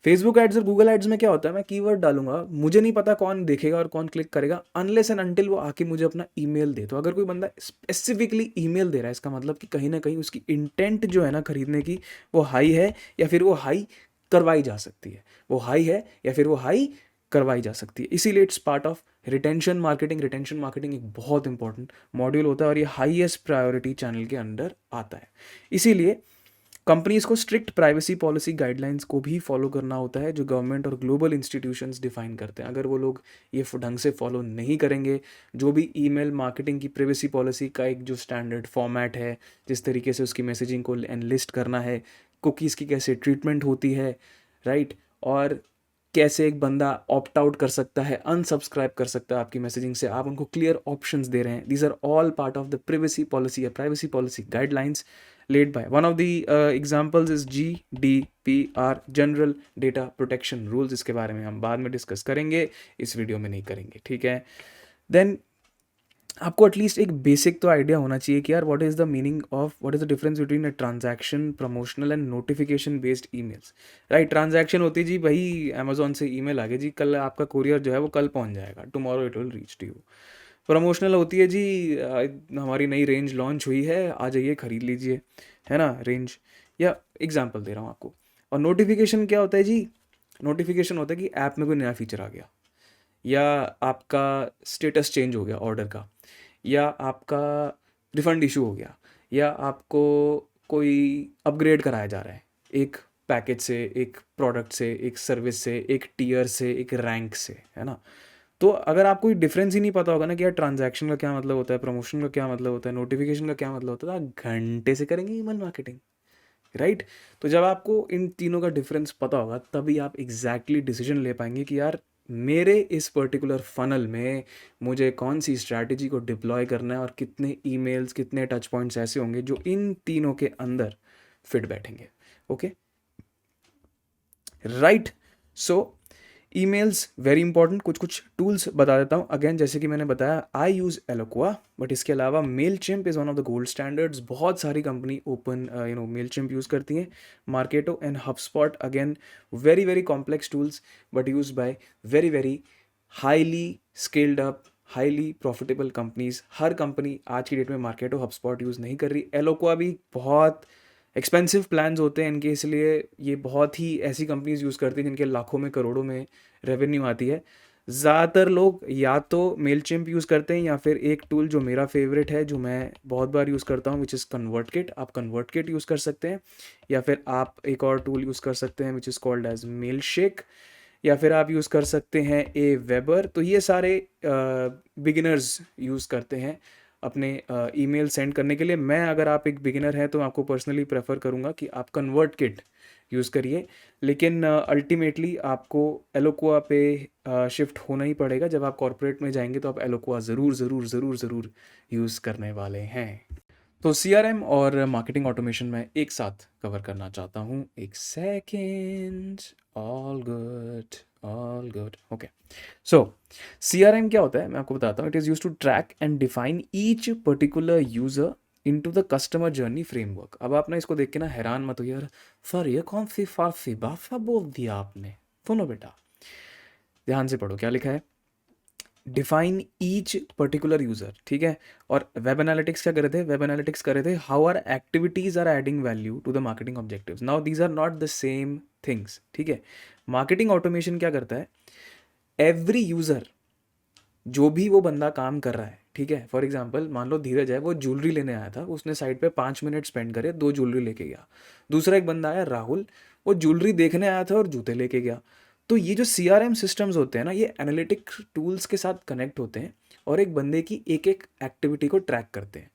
फेसबुक एड्स और गूगल एड्स में क्या होता है, मैं कीवर्ड डालूंगा, मुझे नहीं पता कौन देखेगा और कौन क्लिक करेगा अनलेस एंड अनटिल वो आके मुझे अपना ईमेल दे। तो अगर कोई बंदा स्पेसिफिकली ईमेल दे रहा है, इसका मतलब कि कहीं ना कहीं उसकी इंटेंट जो है ना खरीदने की, वो हाई है या फिर वो हाई करवाई जा सकती है, वो हाई है या फिर वो हाई करवाई जा सकती है। इसीलिए it's part of retention marketing. Retention marketing एक बहुत इंपॉर्टेंट मॉड्यूल होता है और ये हाईएस्ट प्रायोरिटी चैनल के अंडर आता है। इसीलिए कंपनीज को स्ट्रिक्ट प्राइवेसी पॉलिसी गाइडलाइंस को भी फॉलो करना होता है जो गवर्नमेंट और ग्लोबल इंस्टीट्यूशंस डिफाइन करते हैं। अगर वो लोग ये ढंग से फॉलो नहीं करेंगे, जो भी ईमेल मार्केटिंग की प्राइवेसी पॉलिसी का एक जो स्टैंडर्ड फॉर्मेट है, जिस तरीके से उसकी मैसेजिंग को एनलिस्ट करना है, कुकीज़ की कैसे ट्रीटमेंट होती है, राइट, और कैसे एक बंदा ऑप्ट आउट कर सकता है, अनसब्सक्राइब कर सकता है आपकी मैसेजिंग से, आप उनको क्लियर ऑप्शंस दे रहे हैं. These are all part of the privacy policy या privacy policy guidelines laid by. One of the examples is GDPR, general data protection rules. इसके बारे में हम बाद में डिस्कस करेंगे, इस वीडियो में नहीं करेंगे, ठीक है. देन आपको एटलीस्ट एक बेसिक तो आइडिया होना चाहिए कि यार what is the meaning of, what is the difference between a transaction, promotional and notification based emails. Right, transaction होती है जी भाई अमेजोन से ईमेल आ गई जी, कल आपका कुरियर जो है वो कल पहुंच जाएगा, tomorrow it will reach to you. Promotional होती है जी हमारी नई रेंज लॉन्च हुई है, आ जाइए खरीद लीजिए, है ना, रेंज. या एग्जांपल दे रहा हूँ आपको. और नोटिफिकेशन क्या होता है जी, नोटिफिकेशन होता है कि ऐप में कोई नया फीचर आ गया, या आपका स्टेटस चेंज हो गया ऑर्डर का, या आपका रिफंड इशू हो गया, या आपको कोई अपग्रेड कराया जा रहा है एक पैकेज से, एक प्रोडक्ट से, एक सर्विस से, एक टीयर से, एक रैंक से, है ना. तो अगर आपको कोई डिफरेंस ही नहीं पता होगा ना कि यार ट्रांजैक्शन का क्या मतलब होता है, प्रमोशन का क्या मतलब होता है, नोटिफिकेशन का क्या मतलब होता है, तो आप घंटे से करेंगे ईमेल मार्केटिंग. राइट. तो जब आपको इन तीनों का डिफरेंस पता होगा तभी आप एग्जैक्टली डिसीजन ले पाएंगे कि यार मेरे इस पर्टिकुलर फनल में मुझे कौन सी स्ट्रैटेजी को डिप्लॉय करना है, और कितने ईमेल्स, कितने टच पॉइंट्स ऐसे होंगे जो इन तीनों के अंदर फिट बैठेंगे. Okay, right. So emails very important. कुछ टूल्स बता देता हूँ अगेन, जैसे कि मैंने बताया आई यूज़ एलोक्वा, बट इसके अलावा Mailchimp is one of the gold standards. बहुत सारी कंपनी ओपन मेलचिम्प यूज़ करती हैं. मार्केटो and HubSpot again very very complex tools, but use by very very highly scaled up, highly profitable companies. Her company आज की डेट में मार्केटो, हबस्पॉट यूज़ नहीं कर रही. एलोक्वा भी बहुत एक्सपेंसिव प्लान्स होते हैं इनके, इसलिए ये बहुत ही ऐसी कंपनीज यूज़ करती हैं जिनके लाखों में करोड़ों में रेवेन्यू आती है. ज़्यादातर लोग या तो मेलचिम्प यूज़ करते हैं, या फिर एक टूल जो मेरा फेवरेट है, जो मैं बहुत बार यूज़ करता हूँ, विच इज़ कन्वर्टकिट. आप कन्वर्टकिट यूज़ कर सकते हैं, या फिर आप एक और टूल यूज़ कर सकते हैं विच इज़ कॉल्ड एज मेलशेक, या फिर आप यूज़ कर सकते हैं ए वेबर. तो ये सारे बिगिनर्स यूज़ करते हैं अपने ईमेल सेंड करने के लिए. मैं, अगर आप एक बिगिनर हैं तो आपको पर्सनली प्रेफर करूँगा कि आप कन्वर्टकिट यूज़ करिए, लेकिन अल्टीमेटली आपको एलोक्वा पे शिफ्ट होना ही पड़ेगा. जब आप कॉर्पोरेट में जाएंगे तो आप एलोक्वा ज़रूर ज़रूर ज़रूर ज़रूर यूज़ करने वाले हैं. तो CRM और मार्केटिंग ऑटोमेशन में एक साथ कवर करना चाहता हूँ. एक second. All good. Okay. So CRM क्या होता है मैं आपको बताता हूँ. It is use to track and define each particular user into the customer journey framework. अब आप ना इसको देख के ना हैरान मत हो यार, सर ये कौन सी फारसी भाषा बोल दिया आपने. सुनो बेटा, ध्यान से पढ़ो क्या लिखा है. डिफाइन ईच पर्टिकुलर यूज़र, ठीक है. और वेब एनालिटिक्स क्या कर रहे थे, वेब एनालिटिक्स कर रहे थे how are activities are adding value to the marketing objectives. Now these are not the same things, ठीक है. मार्केटिंग ऑटोमेशन क्या करता है, एवरी यूज़र, जो भी वो बंदा काम कर रहा है, ठीक है. फॉर एग्जाम्पल मान लो धीरज है, वो ज्वेलरी लेने आया था, उसने साइड पे 5 मिनट स्पेंड करे, 2 ज्वेलरी लेके गया. दूसरा एक बंदा आया राहुल, वो ज्वेलरी देखने आया था और जूते लेके गया. तो ये जो CRM सिस्टम्स होते हैं ना, ये एनालिटिक टूल्स के साथ कनेक्ट होते हैं और एक बंदे की एक एक एक्टिविटी को ट्रैक करते हैं,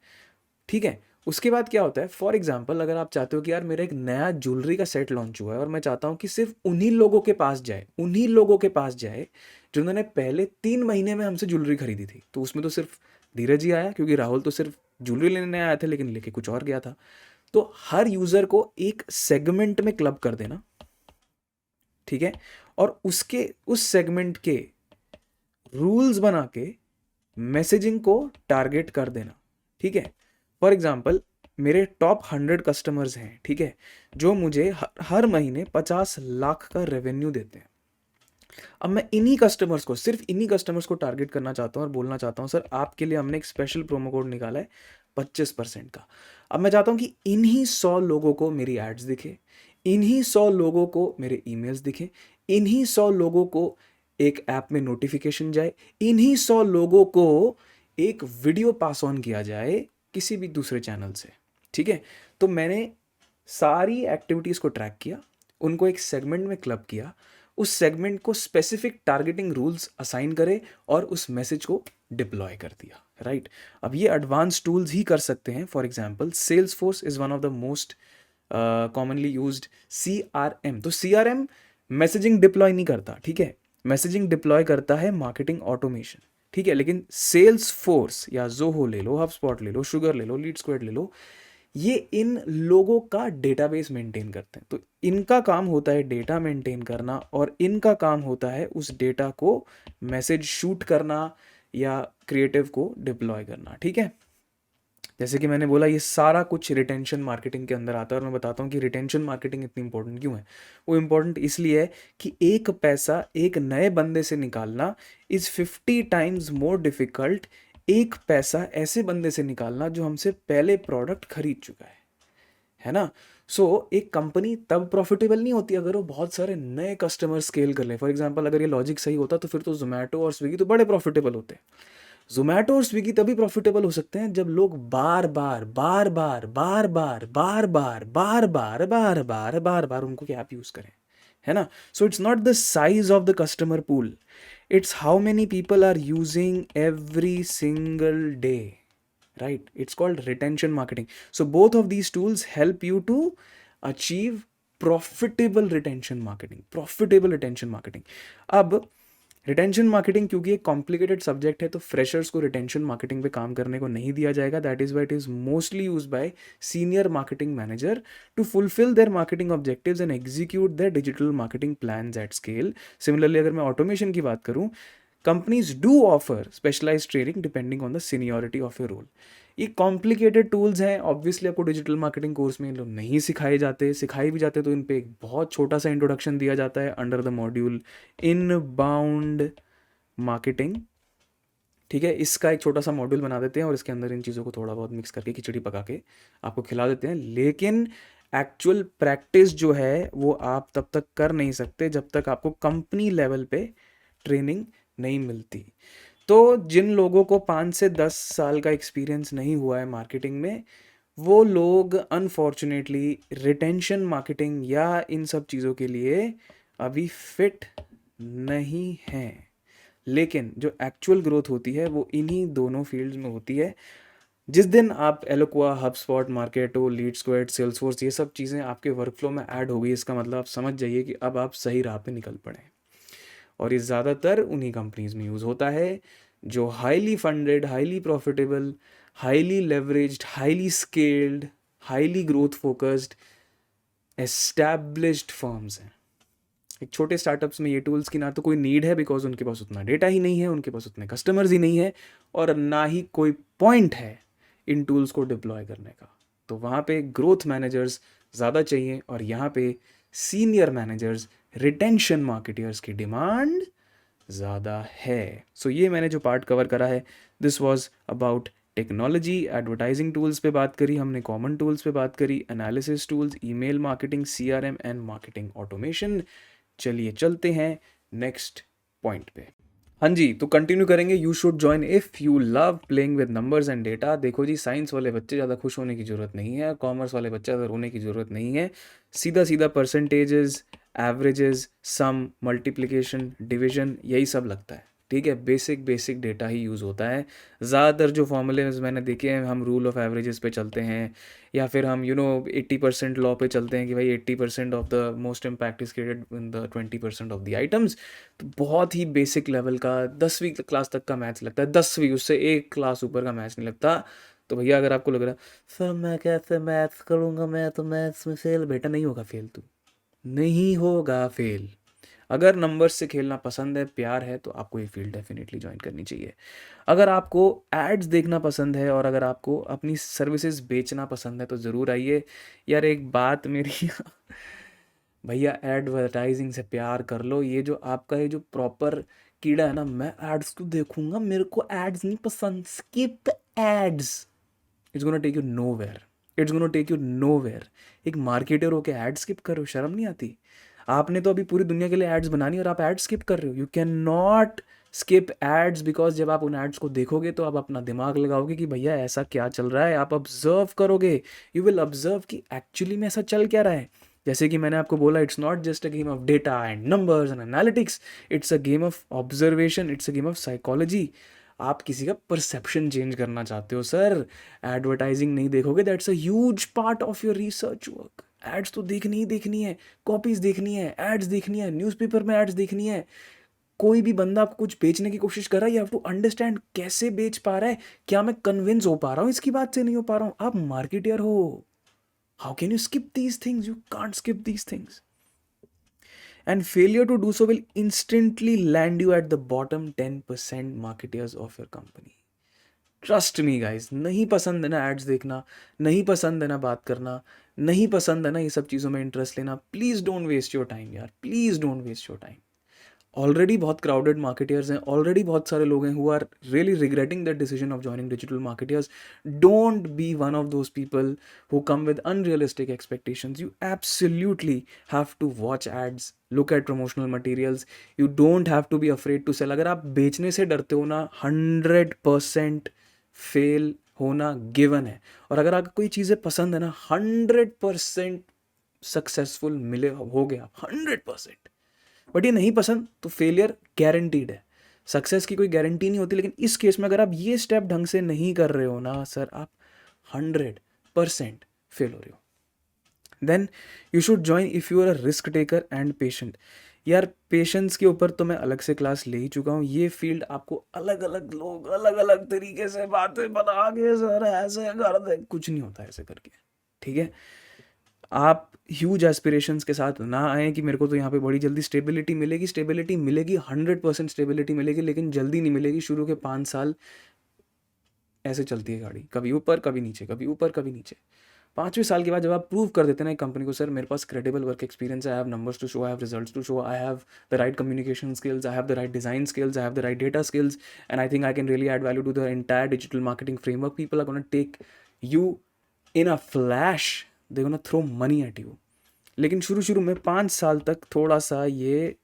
ठीक है. उसके बाद क्या होता है, फॉर एग्जाम्पल अगर आप चाहते हो कि यार मेरा एक नया ज्वेलरी का सेट लॉन्च हुआ है और मैं चाहता हूँ कि सिर्फ उन्हीं लोगों के पास जाए, उन्हीं लोगों के पास जाए जिन्होंने पहले 3 महीने में हमसे ज्वेलरी खरीदी थी. तो उसमें तो सिर्फ धीरज ही आया, क्योंकि राहुल तो सिर्फ ज्वेलरी लेने आया था लेकिन लेके कुछ और गया था. तो हर यूज़र को एक सेगमेंट में क्लब कर देना, ठीक है. और उसके उस सेगमेंट के रूल्स बना के मैसेजिंग को टारगेट कर देना, ठीक है. फॉर एग्जाम्पल मेरे टॉप 100 कस्टमर्स हैं, ठीक है, जो मुझे हर महीने 50 लाख का रेवेन्यू देते हैं. अब मैं इन्हीं कस्टमर्स को, सिर्फ इन्हीं कस्टमर्स को टारगेट करना चाहता हूँ और बोलना चाहता हूँ सर आपके लिए हमने एक स्पेशल प्रोमो कोड निकाला है 25% का. अब मैं चाहता हूँ कि इन्हीं 100 लोगों को मेरी एड्स दिखे, इन्हीं 100 लोगों को मेरे ईमेल्स दिखे, इन्हीं 100 लोगों को एक ऐप में नोटिफिकेशन जाए, इन्हीं 100 लोगों को एक वीडियो पास ऑन किया जाए किसी भी दूसरे चैनल से, ठीक है. तो मैंने सारी एक्टिविटीज़ को ट्रैक किया, उनको एक सेगमेंट में क्लब किया, उस सेगमेंट को स्पेसिफिक टारगेटिंग रूल्स असाइन करे और उस मैसेज को डिप्लॉय कर दिया, राइट. अब ये एडवांस टूल्स ही कर सकते हैं. For example Salesforce is one of the most commonly used CRM. तो CRM मैसेजिंग डिप्लॉय नहीं करता, ठीक है, मैसेजिंग डिप्लॉय करता है मार्केटिंग ऑटोमेशन, ठीक है, लेकिन सेल्स फोर्स या जोहो ले लो, हबस्पॉट ले लो, शुगर ले लो, लीड स्क्वाड ले लो, ये इन लोगों का डेटाबेस मेंटेन करते हैं। तो इनका काम होता है डेटा मेंटेन करना, और इनका काम होता है उस डेटा को मैसेज शूट करना या क्रिएटिव को डिप्लॉय करना, ठीक है। जैसे कि मैंने बोला, ये सारा कुछ रिटेंशन मार्केटिंग के अंदर आता है, और मैं बताता हूँ कि रिटेंशन मार्केटिंग इतनी इंपॉर्टेंट क्यों है। वो इम्पॉर्टेंट इसलिए है कि एक पैसा एक नए बंदे से निकालना इज़ 50 टाइम्स मोर डिफिकल्ट एक पैसा ऐसे बंदे से निकालना जो हमसे पहले प्रोडक्ट खरीद चुका है ना। एक कंपनी तब प्रॉफिटेबल नहीं होती अगर वो बहुत सारे नए कस्टमर स्केल कर ले। फॉर एग्जांपल, अगर ये लॉजिक सही होता तो फिर तो जोमेटो और स्विगी तो बड़े प्रॉफिटेबल होते। जोमेटो और स्विगी तभी प्रॉफिटेबल हो सकते हैं जब लोग बार बार बार बार बार बार बार बार बार बार बार बार बार बार उनको क्या ऐप यूज करें, है ना। So it's not the size of the customer pool, it's how many people are using every single day, right? It's called retention marketing. So both of these tools help you to achieve profitable retention marketing. अब रिटेंशन मार्केटिंग क्योंकि एक कॉम्प्लिकेटेड सब्जेक्ट है, तो फ्रेशर्स को रिटेंशन मार्केटिंग पे काम करने को नहीं दिया जाएगा। That is why it is mostly use by senior marketing manager to fulfil their marketing objectives and execute their digital marketing plans at scale. Similarly, अगर मैं ऑटोमेशन की बात करूं, companies do offer specialised training depending on the seniority of your role. ये कॉम्प्लिकेटेड टूल्स हैं, ऑब्वियसली आपको डिजिटल मार्केटिंग कोर्स में इन लोग नहीं सिखाए जाते, सिखाए भी जाते तो इन पे एक बहुत छोटा सा इंट्रोडक्शन दिया जाता है under the module inbound marketing, ठीक है। इसका एक छोटा सा मॉड्यूल बना देते हैं और इसके अंदर इन चीज़ों को थोड़ा बहुत मिक्स करके खिचड़ी पका के आपको खिला देते हैं। लेकिन एक्चुअल प्रैक्टिस जो है वो आप तब तक कर नहीं सकते जब तक आपको कंपनी लेवल पे ट्रेनिंग नहीं मिलती। तो जिन लोगों को 5 से 10 साल का एक्सपीरियंस नहीं हुआ है मार्केटिंग में, वो लोग अनफॉर्चुनेटली रिटेंशन मार्केटिंग या इन सब चीज़ों के लिए अभी फिट नहीं हैं। लेकिन जो एक्चुअल ग्रोथ होती है वो इन्हीं दोनों फील्ड्स में होती है। जिस दिन आप एलोक्वा, हबस्पॉट, मार्केटो, लीड स्क्वाड, सेल्सफोर्स, ये सब चीज़ें आपके वर्कफ्लो में ऐड हो गई, इसका मतलब आप समझ जाइए कि अब आप सही राह पे निकल पड़े। और ये ज़्यादातर उन्हीं कंपनीज में यूज़ होता है जो highly funded, highly profitable, highly leveraged, highly scaled, highly growth focused established firms हैं। एक छोटे स्टार्टअप्स में ये टूल्स की ना तो कोई नीड है, बिकॉज उनके पास उतना डेटा ही नहीं है, उनके पास उतने कस्टमर्स ही नहीं है, और ना ही कोई पॉइंट है इन टूल्स को डिप्लॉय करने का। तो वहाँ पे ग्रोथ मैनेजर्स ज़्यादा चाहिए, और यहाँ पे सीनियर मैनेजर्स, रिटेंशन मार्केटर्स की डिमांड ज़्यादा है। सो ये मैंने जो पार्ट कवर करा है, this was about technology, advertising tools पे बात करी हमने, कॉमन टूल्स पे बात करी, analysis tools, email marketing, CRM and marketing automation. चलिए चलते हैं नेक्स्ट पॉइंट पे। हाँ जी, तो कंटिन्यू करेंगे। You should join if you love playing with numbers and data. देखो जी, साइंस वाले बच्चे ज़्यादा खुश होने की ज़रूरत नहीं है, कॉमर्स वाले बच्चे ज़्यादा रोने की ज़रूरत नहीं है। सीधा सीधा परसेंटेजेस, एवरेजेस, सम, मल्टीप्लिकेशन, डिवीजन, यही सब लगता है, ठीक है। बेसिक डेटा ही यूज़ होता है। ज़्यादातर जो फॉर्मूलेज मैंने देखे हैं, हम रूल ऑफ एवरेजेस पे चलते हैं, या फिर हम 80% लॉ पे चलते हैं कि भाई 80% of the most impact is created in the 20% of the items. तो बहुत ही बेसिक लेवल का 10वीं क्लास तक का मैथ्स लगता है, 10वीं, उससे एक क्लास ऊपर का मैथ्स नहीं लगता। तो भैया अगर आपको लग रहा है सर मैं कैसे मैथ्स करूँगा, मैं तो मैथ्स में फेल, बेटा नहीं होगा फेल, तू नहीं होगा फेल। अगर नंबर्स से खेलना पसंद है, प्यार है, तो आपको ये फील्ड डेफिनेटली ज्वाइन करनी चाहिए। अगर आपको एड्स देखना पसंद है और अगर आपको अपनी सर्विसेज बेचना पसंद है तो ज़रूर आइए। यार एक बात मेरी भैया, एडवर्टाइजिंग से प्यार कर लो। ये जो आपका ये जो प्रॉपर कीड़ा है ना, मैं एड्स क्यों देखूंगा, मेरे को एड्स नहीं पसंद, skip ads, it's gonna take you nowhere, it's gonna take you nowhere. एक मार्केटर होके एड स्किप कर रहे हो, शर्म नहीं आती? आपने तो अभी पूरी दुनिया के लिए एड्स बनानी और आप एड स्किप कर रहे हो। You can not skip ads, because जब आप उन एड्स को देखोगे तो आप अपना दिमाग लगाओगे कि भैया ऐसा क्या चल रहा है, आप ऑब्जर्व करोगे, यू विल ऑब्जर्व कि एक्चुअली में ऐसा चल क्या रहा है। जैसे कि मैंने आपको बोला, it's not just a game of data and numbers and analytics, it's a game of observation, it's a game of psychology. आप किसी का परसेप्शन चेंज करना चाहते हो सर, एडवर्टाइजिंग नहीं देखोगे, that's a huge part of your research work. Ads तो देखनी ही देखनी है, कॉपीज देखनी है, एड्स देखनी है, न्यूज़पेपर में एड्स देखनी है। कोई भी बंदा आपको कुछ बेचने की कोशिश कर रहा है, यू हैव टू अंडरस्टैंड कैसे बेच पा रहा है, क्या मैं कन्विंस हो पा रहा हूँ इसकी बात से, नहीं हो पा रहा हूँ। आप मार्केटियर हो, how can you skip these things? You can't skip these things. And failure to do so will instantly land you at the bottom 10% marketeers of your company. Trust me guys, नहीं पसंद है ना एड्स देखना, नहीं पसंद है ना बात करना, नहीं पसंद है ना ये सब चीज़ों में इंटरेस्ट लेना, please don't waste your time यार, please don't waste your time. Already बहुत क्राउडेड मार्केटियर्स हैं, ऑलरेडी बहुत सारे लोग हैं who are really regretting that decision of joining digital marketers. Don't be one of those people who come with unrealistic expectations. You absolutely have to watch ads, look at promotional materials. You don't have to be afraid to cell. अगर आप बेचने से डरते हो ना, 100% फेल होना गिवन है। और अगर आपको कोई चीज़ें पसंद है ना, 100% सक्सेसफुल मिले हो गया, 100%। बट ये नहीं पसंद तो फेलियर गारंटीड है। सक्सेस की कोई गारंटी नहीं होती, लेकिन इस केस में अगर आप ये स्टेप ढंग से नहीं कर रहे हो ना सर, आप 100% फेल हो रहे हो। Then you should join if you are a risk taker and patient. यार पेशेंस के ऊपर तो मैं अलग से क्लास ले ही चुका हूँ। ये फील्ड आपको अलग अलग लोग अलग अलग तरीके से बातें बता के सर ऐसे कर दे, कुछ नहीं होता ऐसे करके, ठीक है। आप ह्यूज एस्पिरेशंस के साथ ना आए कि मेरे को तो यहाँ पे बड़ी जल्दी स्टेबिलिटी मिलेगी। स्टेबिलिटी मिलेगी, 100% स्टेबिलिटी मिलेगी, लेकिन जल्दी नहीं मिलेगी। शुरू के 5 साल ऐसे चलती है गाड़ी, कभी ऊपर कभी नीचे, कभी ऊपर कभी नीचे। 5वें साल के बाद जब आप प्रूव कर देते हैं ना एक कंपनी को, सर मेरे पास क्रेडिबल वर्क एक्सपीरियंस है, I have numbers to show, I have results to show, I have the right communication skills, I have the right design skills, I have the right data skills, and I think I can really add value to the entire digital marketing framework, people are gonna take you in a flash, they gonna throw money at you. लेकिन शुरू शुरू में 5 साल तक थोड़ा सा ये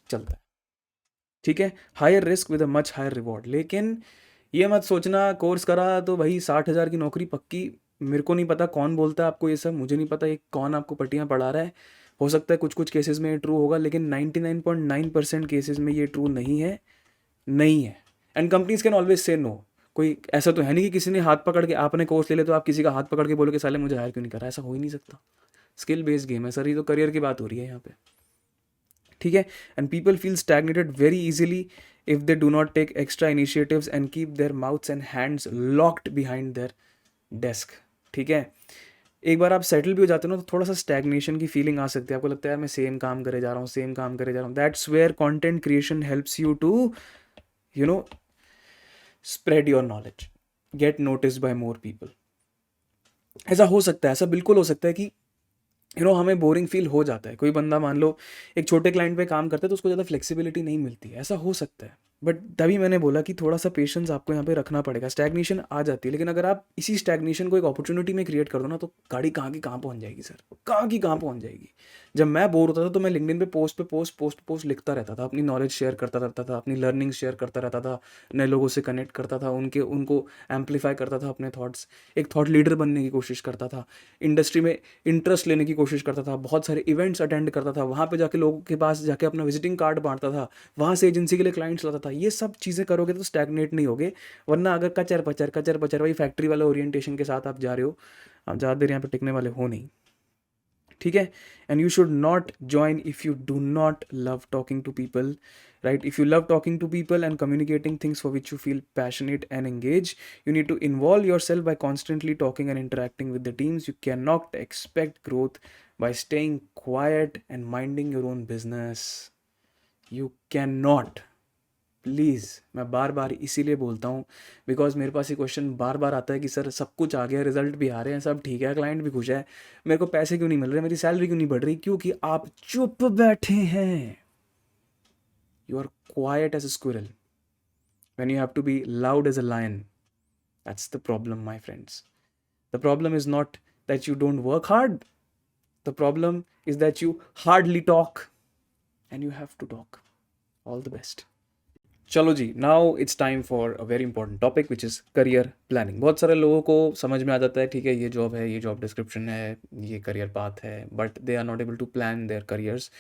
चलता है, ठीक है। Higher risk with a much higher reward. लेकिन ये मत सोचना कोर्स करा तो भाई 60,000 की नौकरी पक्की। मेरे को नहीं पता कौन बोलता है आपको ये सब, मुझे नहीं पता ये कौन आपको पट्टियाँ पढ़ा रहा है। हो सकता है कुछ कुछ केसेस में ये ट्रू होगा, लेकिन 99.9% केसेस में ये ट्रू नहीं है, नहीं है। And companies can always say no. कोई ऐसा तो है नहीं कि किसी ने हाथ पकड़ के, आपने कोर्स ले ले तो आप किसी का हाथ पकड़ के बोलो कि साले मुझे हायर क्यों नहीं करा। ऐसा हो ही नहीं सकता। स्किल बेस्ड गेम है सर, ये तो करियर की बात हो रही है यहाँ पे, ठीक है। And people feel stagnated very easily if they do not take extra initiatives and keep their mouths and hands locked behind their desk, ठीक है। एक बार आप सेटल भी हो जाते हो ना, तो थोड़ा सा स्टैग्नेशन की फीलिंग आ सकती है। आपको लगता है मैं सेम काम करे जा रहा हूँ, सेम काम करे जा रहा हूँ। That's where content creation helps you to you know spread your knowledge, get noticed by more people. ऐसा हो सकता है, ऐसा बिल्कुल हो सकता है कि हमें बोरिंग फील हो जाता है। कोई बंदा मान लो एक छोटे क्लाइंट पे काम करता है तो उसको ज़्यादा फ्लेक्सिबिलिटी नहीं मिलती है, ऐसा हो सकता है। बट तभी मैंने बोला कि थोड़ा सा पेशेंस आपको यहाँ पे रखना पड़ेगा। स्टैग्नेशन आ जाती है, लेकिन अगर आप इसी स्टैग्नेशन को एक अपॉर्चुनिटी में क्रिएट कर दो ना, तो गाड़ी कहाँ की कहाँ पहुँच जाएगी सर, कहाँ की कहाँ पहुँच जाएगी। जब मैं बोर होता था तो मैं लिंक्डइन पे पोस्ट लिखता रहता था, अपनी नॉलेज शेयर करता रहता था, अपनी लर्निंग शेयर करता रहता था, नए लोगों से कनेक्ट करता था, उनको एम्पलीफाई करता था अपने थॉट्स, एक थॉट लीडर बनने की कोशिश करता था, इंडस्ट्री में इंटरेस्ट लेने की कोशिश करता था, बहुत सारे इवेंट्स अटेंड करता था, वहाँ पे जाके लोगों के पास जाके अपना विजिटिंग कार्ड बांटता था, वहाँ से एजेंसी के लिए क्लाइंट्स लाता था। ये सब चीज़ें करोगे तो स्टैग्नेट नहीं होगे। वरना अगर कचर पचर वही फैक्ट्री वाला ओरिएंटेशन के साथ आप जा रहे हो, आप ज़्यादा देर यहाँ पे टिकने वाले हो नहीं, ठीक है। And you should not join if you do not love talking to people, right? If you love talking to people and communicating things for which you feel passionate and engaged, you need to involve yourself by constantly talking and interacting with the teams. You cannot expect growth by staying quiet and minding your own business. You cannot. Please, मैं बार बार इसीलिए बोलता हूँ बिकॉज मेरे पास ये क्वेश्चन बार बार आता है कि सर सब कुछ आ गया, रिजल्ट भी आ रहे हैं, सब ठीक है, क्लाइंट भी खुश है, मेरे को पैसे क्यों नहीं मिल रहे, मेरी सैलरी क्यों नहीं बढ़ रही? क्योंकि आप चुप बैठे हैं। You are quiet as a squirrel when you have to be loud as a lion. That's the problem, my friends. The problem is not that you don't work hard. The problem is that you hardly talk, and you have to talk. All the best. चलो जी, now it's time for a very important topic which is career planning. बहुत सारे लोगों को समझ में आ जाता है, ठीक है, ये जॉब डिस्क्रिप्शन है, ये करियर पाथ है, but they are not able to plan their careers.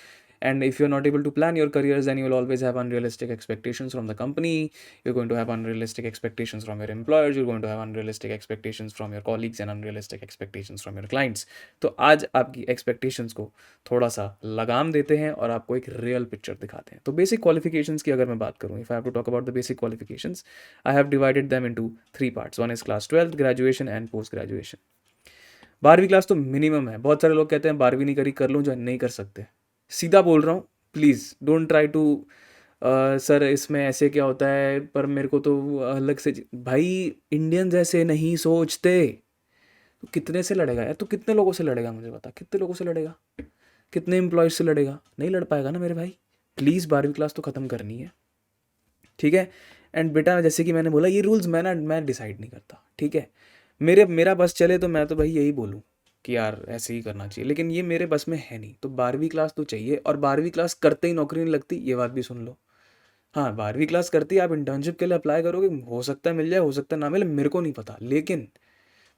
And if you're not able to plan your careers, then you will always have unrealistic expectations from the company. You're going to have unrealistic expectations from your employers. You're going to have unrealistic expectations from your colleagues and unrealistic expectations from your clients. तो आज आपकी expectations को थोड़ा सा लगाम देते हैं और आपको एक रियल पिक्चर दिखाते हैं. तो बेसिक क्वालिफिकेशंस की अगर मैं बात करूँ, if I have to talk about the basic qualifications, I have divided them into 3 parts. One is class 12th, graduation and post graduation. 12वीं क्लास तो मिनिमम है. बहुत सारे लोग कहते हैं 12वीं नहीं करी, कर लूँ, जो नहीं कर सकते. सीधा बोल रहा हूँ, please don't try to sir इसमें ऐसे क्या होता है, पर मेरे को तो अलग से. भाई इंडियंस ऐसे नहीं सोचते. तो कितने से लड़ेगा यार? तो कितने लोगों से लड़ेगा मुझे बता, कितने लोगों से लड़ेगा, कितने एम्प्लॉयज से लड़ेगा? नहीं लड़ पाएगा ना मेरे भाई. प्लीज़ 12वीं क्लास तो ख़त्म करनी है, ठीक है. एंड बेटा जैसे कि मैंने बोला, ये रूल्स मैं डिसाइड नहीं करता, ठीक है. मेरा बस चले तो मैं तो भाई यही बोलूँ कि यार ऐसे ही करना चाहिए, लेकिन ये मेरे बस में है नहीं. तो 12वीं क्लास तो चाहिए, और 12वीं क्लास करते ही नौकरी नहीं लगती, ये बात भी सुन लो. हाँ, 12वीं क्लास करती है, आप इंटर्नशिप के लिए अप्लाई करोगे, हो सकता है मिल जाए, हो सकता है ना मिले, मेरे को नहीं पता. लेकिन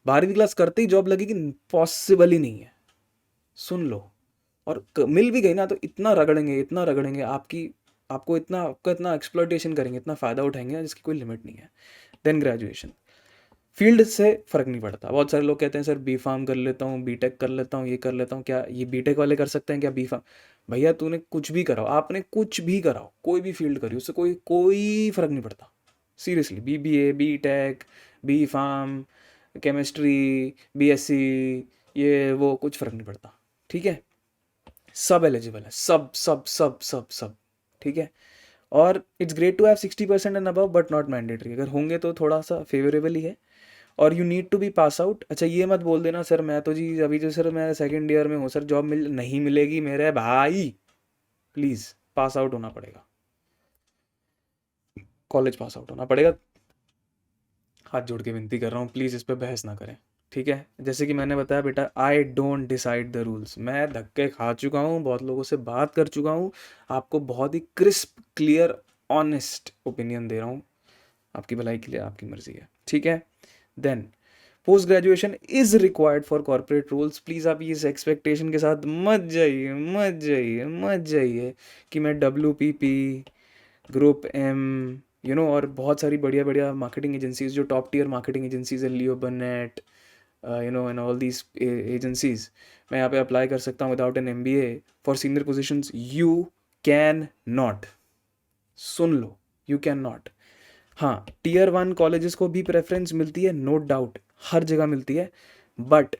12वीं क्लास करते ही जॉब लगेगी, पॉसिबल ही नहीं है. सुन लो. और मिल भी गई ना तो इतना रगड़ेंगे, इतना रगड़ेंगे, आपका इतना एक्सप्लॉयटेशन करेंगे, इतना फ़ायदा उठाएंगे जिसकी कोई लिमिट नहीं है. Then graduation. फील्ड से फ़र्क नहीं पड़ता. बहुत सारे लोग कहते हैं सर बी फार्म कर लेता हूँ, बी टेक कर लेता हूँ, ये कर लेता हूँ. क्या ये बी टेक वाले कर सकते हैं क्या बी फार्म? भैया तूने कुछ भी कराओ, आपने कुछ भी कराओ, कोई भी फील्ड करी, उससे कोई फ़र्क नहीं पड़ता. Seriously, BBA, B tech, B pharm, chemistry, BSc, ये वो कुछ फ़र्क नहीं पड़ता, ठीक है. सब एलिजिबल है, सब सब सब सब सब, ठीक है. और it's great to have 60% and above, but not mandatory. अगर होंगे तो थोड़ा सा फेवरेबल ही है. और you need to be pass out. अच्छा ये मत बोल देना सर मैं तो जी अभी जो सर मैं सेकेंड ईयर में हूँ सर, जॉब नहीं मिलेगी मेरे भाई. प्लीज़ पास आउट होना पड़ेगा, कॉलेज पास आउट होना पड़ेगा. हाथ जोड़ के विनती कर रहा हूँ, प्लीज़ इस पर बहस ना करें, ठीक है. जैसे कि मैंने बताया बेटा, I don't decide the rules. मैं धक्के खा चुका हूँ, बहुत लोगों से बात कर चुका हूँ, आपको बहुत ही क्रिस्प, क्लियर, ऑनेस्ट ओपिनियन दे रहा हूँ. आपकी भलाई के लिए, आपकी मर्जी है, ठीक है. Then post graduation is required for corporate roles. Please आप इस एक्सपेक्टेशन के साथ मत जाइए, मत जाइए, मत जाइए कि मैं WPP, ग्रुप M, और बहुत सारी बढ़िया बढ़िया मार्केटिंग एजेंसीज, जो टॉप टियर मार्केटिंग एजेंसीज है, Leo Burnett, and all these agencies, मैं यहाँ पे अप्लाई कर सकता हूँ without an MBA for senior positions. You can not. सुन लो, यू कैन नॉट. हाँ, Tier 1 कॉलेजेस को भी प्रेफरेंस मिलती है, नो डाउट, हर जगह मिलती है. बट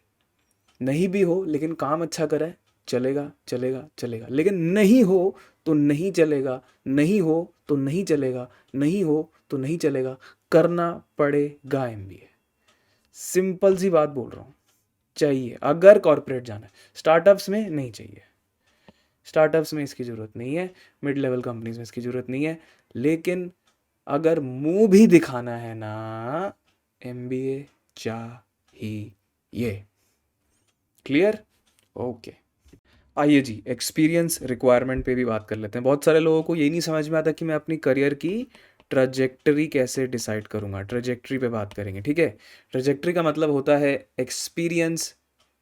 नहीं भी हो, लेकिन काम अच्छा करे, चलेगा चलेगा चलेगा. लेकिन नहीं हो तो नहीं चलेगा, नहीं हो तो नहीं चलेगा, नहीं हो तो नहीं चलेगा. करना पड़ेगा MBA. सिंपल सी बात बोल रहा हूँ. चाहिए अगर कॉर्पोरेट जाना है. स्टार्टअप्स में नहीं चाहिए, स्टार्टअप्स में इसकी ज़रूरत नहीं है, मिड लेवल कंपनीज में इसकी ज़रूरत नहीं है. लेकिन अगर मुंह भी दिखाना है ना, MBA चाहिए. क्लियर? ओके. आइए जी, एक्सपीरियंस रिक्वायरमेंट पे भी बात कर लेते हैं. बहुत सारे लोगों को यही नहीं समझ में आता कि मैं अपनी करियर की ट्रजेक्टरी कैसे डिसाइड करूँगा. ट्रजेक्टरी पे बात करेंगे, ठीक है. ट्रजेक्टरी का मतलब होता है experience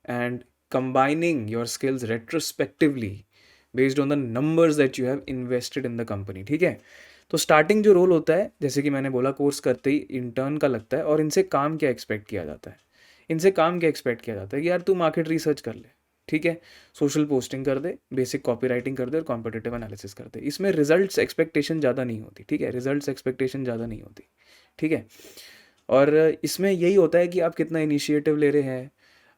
and combining your skills retrospectively based on the numbers that you have invested in the company, ठीक है. तो स्टार्टिंग जो रोल होता है, जैसे कि मैंने बोला, कोर्स करते ही इंटर्न का लगता है. और इनसे काम क्या एक्सपेक्ट किया जाता है? इनसे काम क्या एक्सपेक्ट किया जाता है कि यार तू मार्केट रिसर्च कर ले, ठीक है, सोशल पोस्टिंग कर दे, बेसिक कॉपी राइटिंग कर दे और कॉम्पिटिटिव एनालिसिस कर दे. इसमें रिजल्ट्स एक्सपेक्टेशन ज़्यादा नहीं होती, ठीक है, रिजल्ट्स एक्सपेक्टेशन ज़्यादा नहीं होती, ठीक है. और इसमें यही होता है कि आप कितना इनिशिएटिव ले रहे हैं,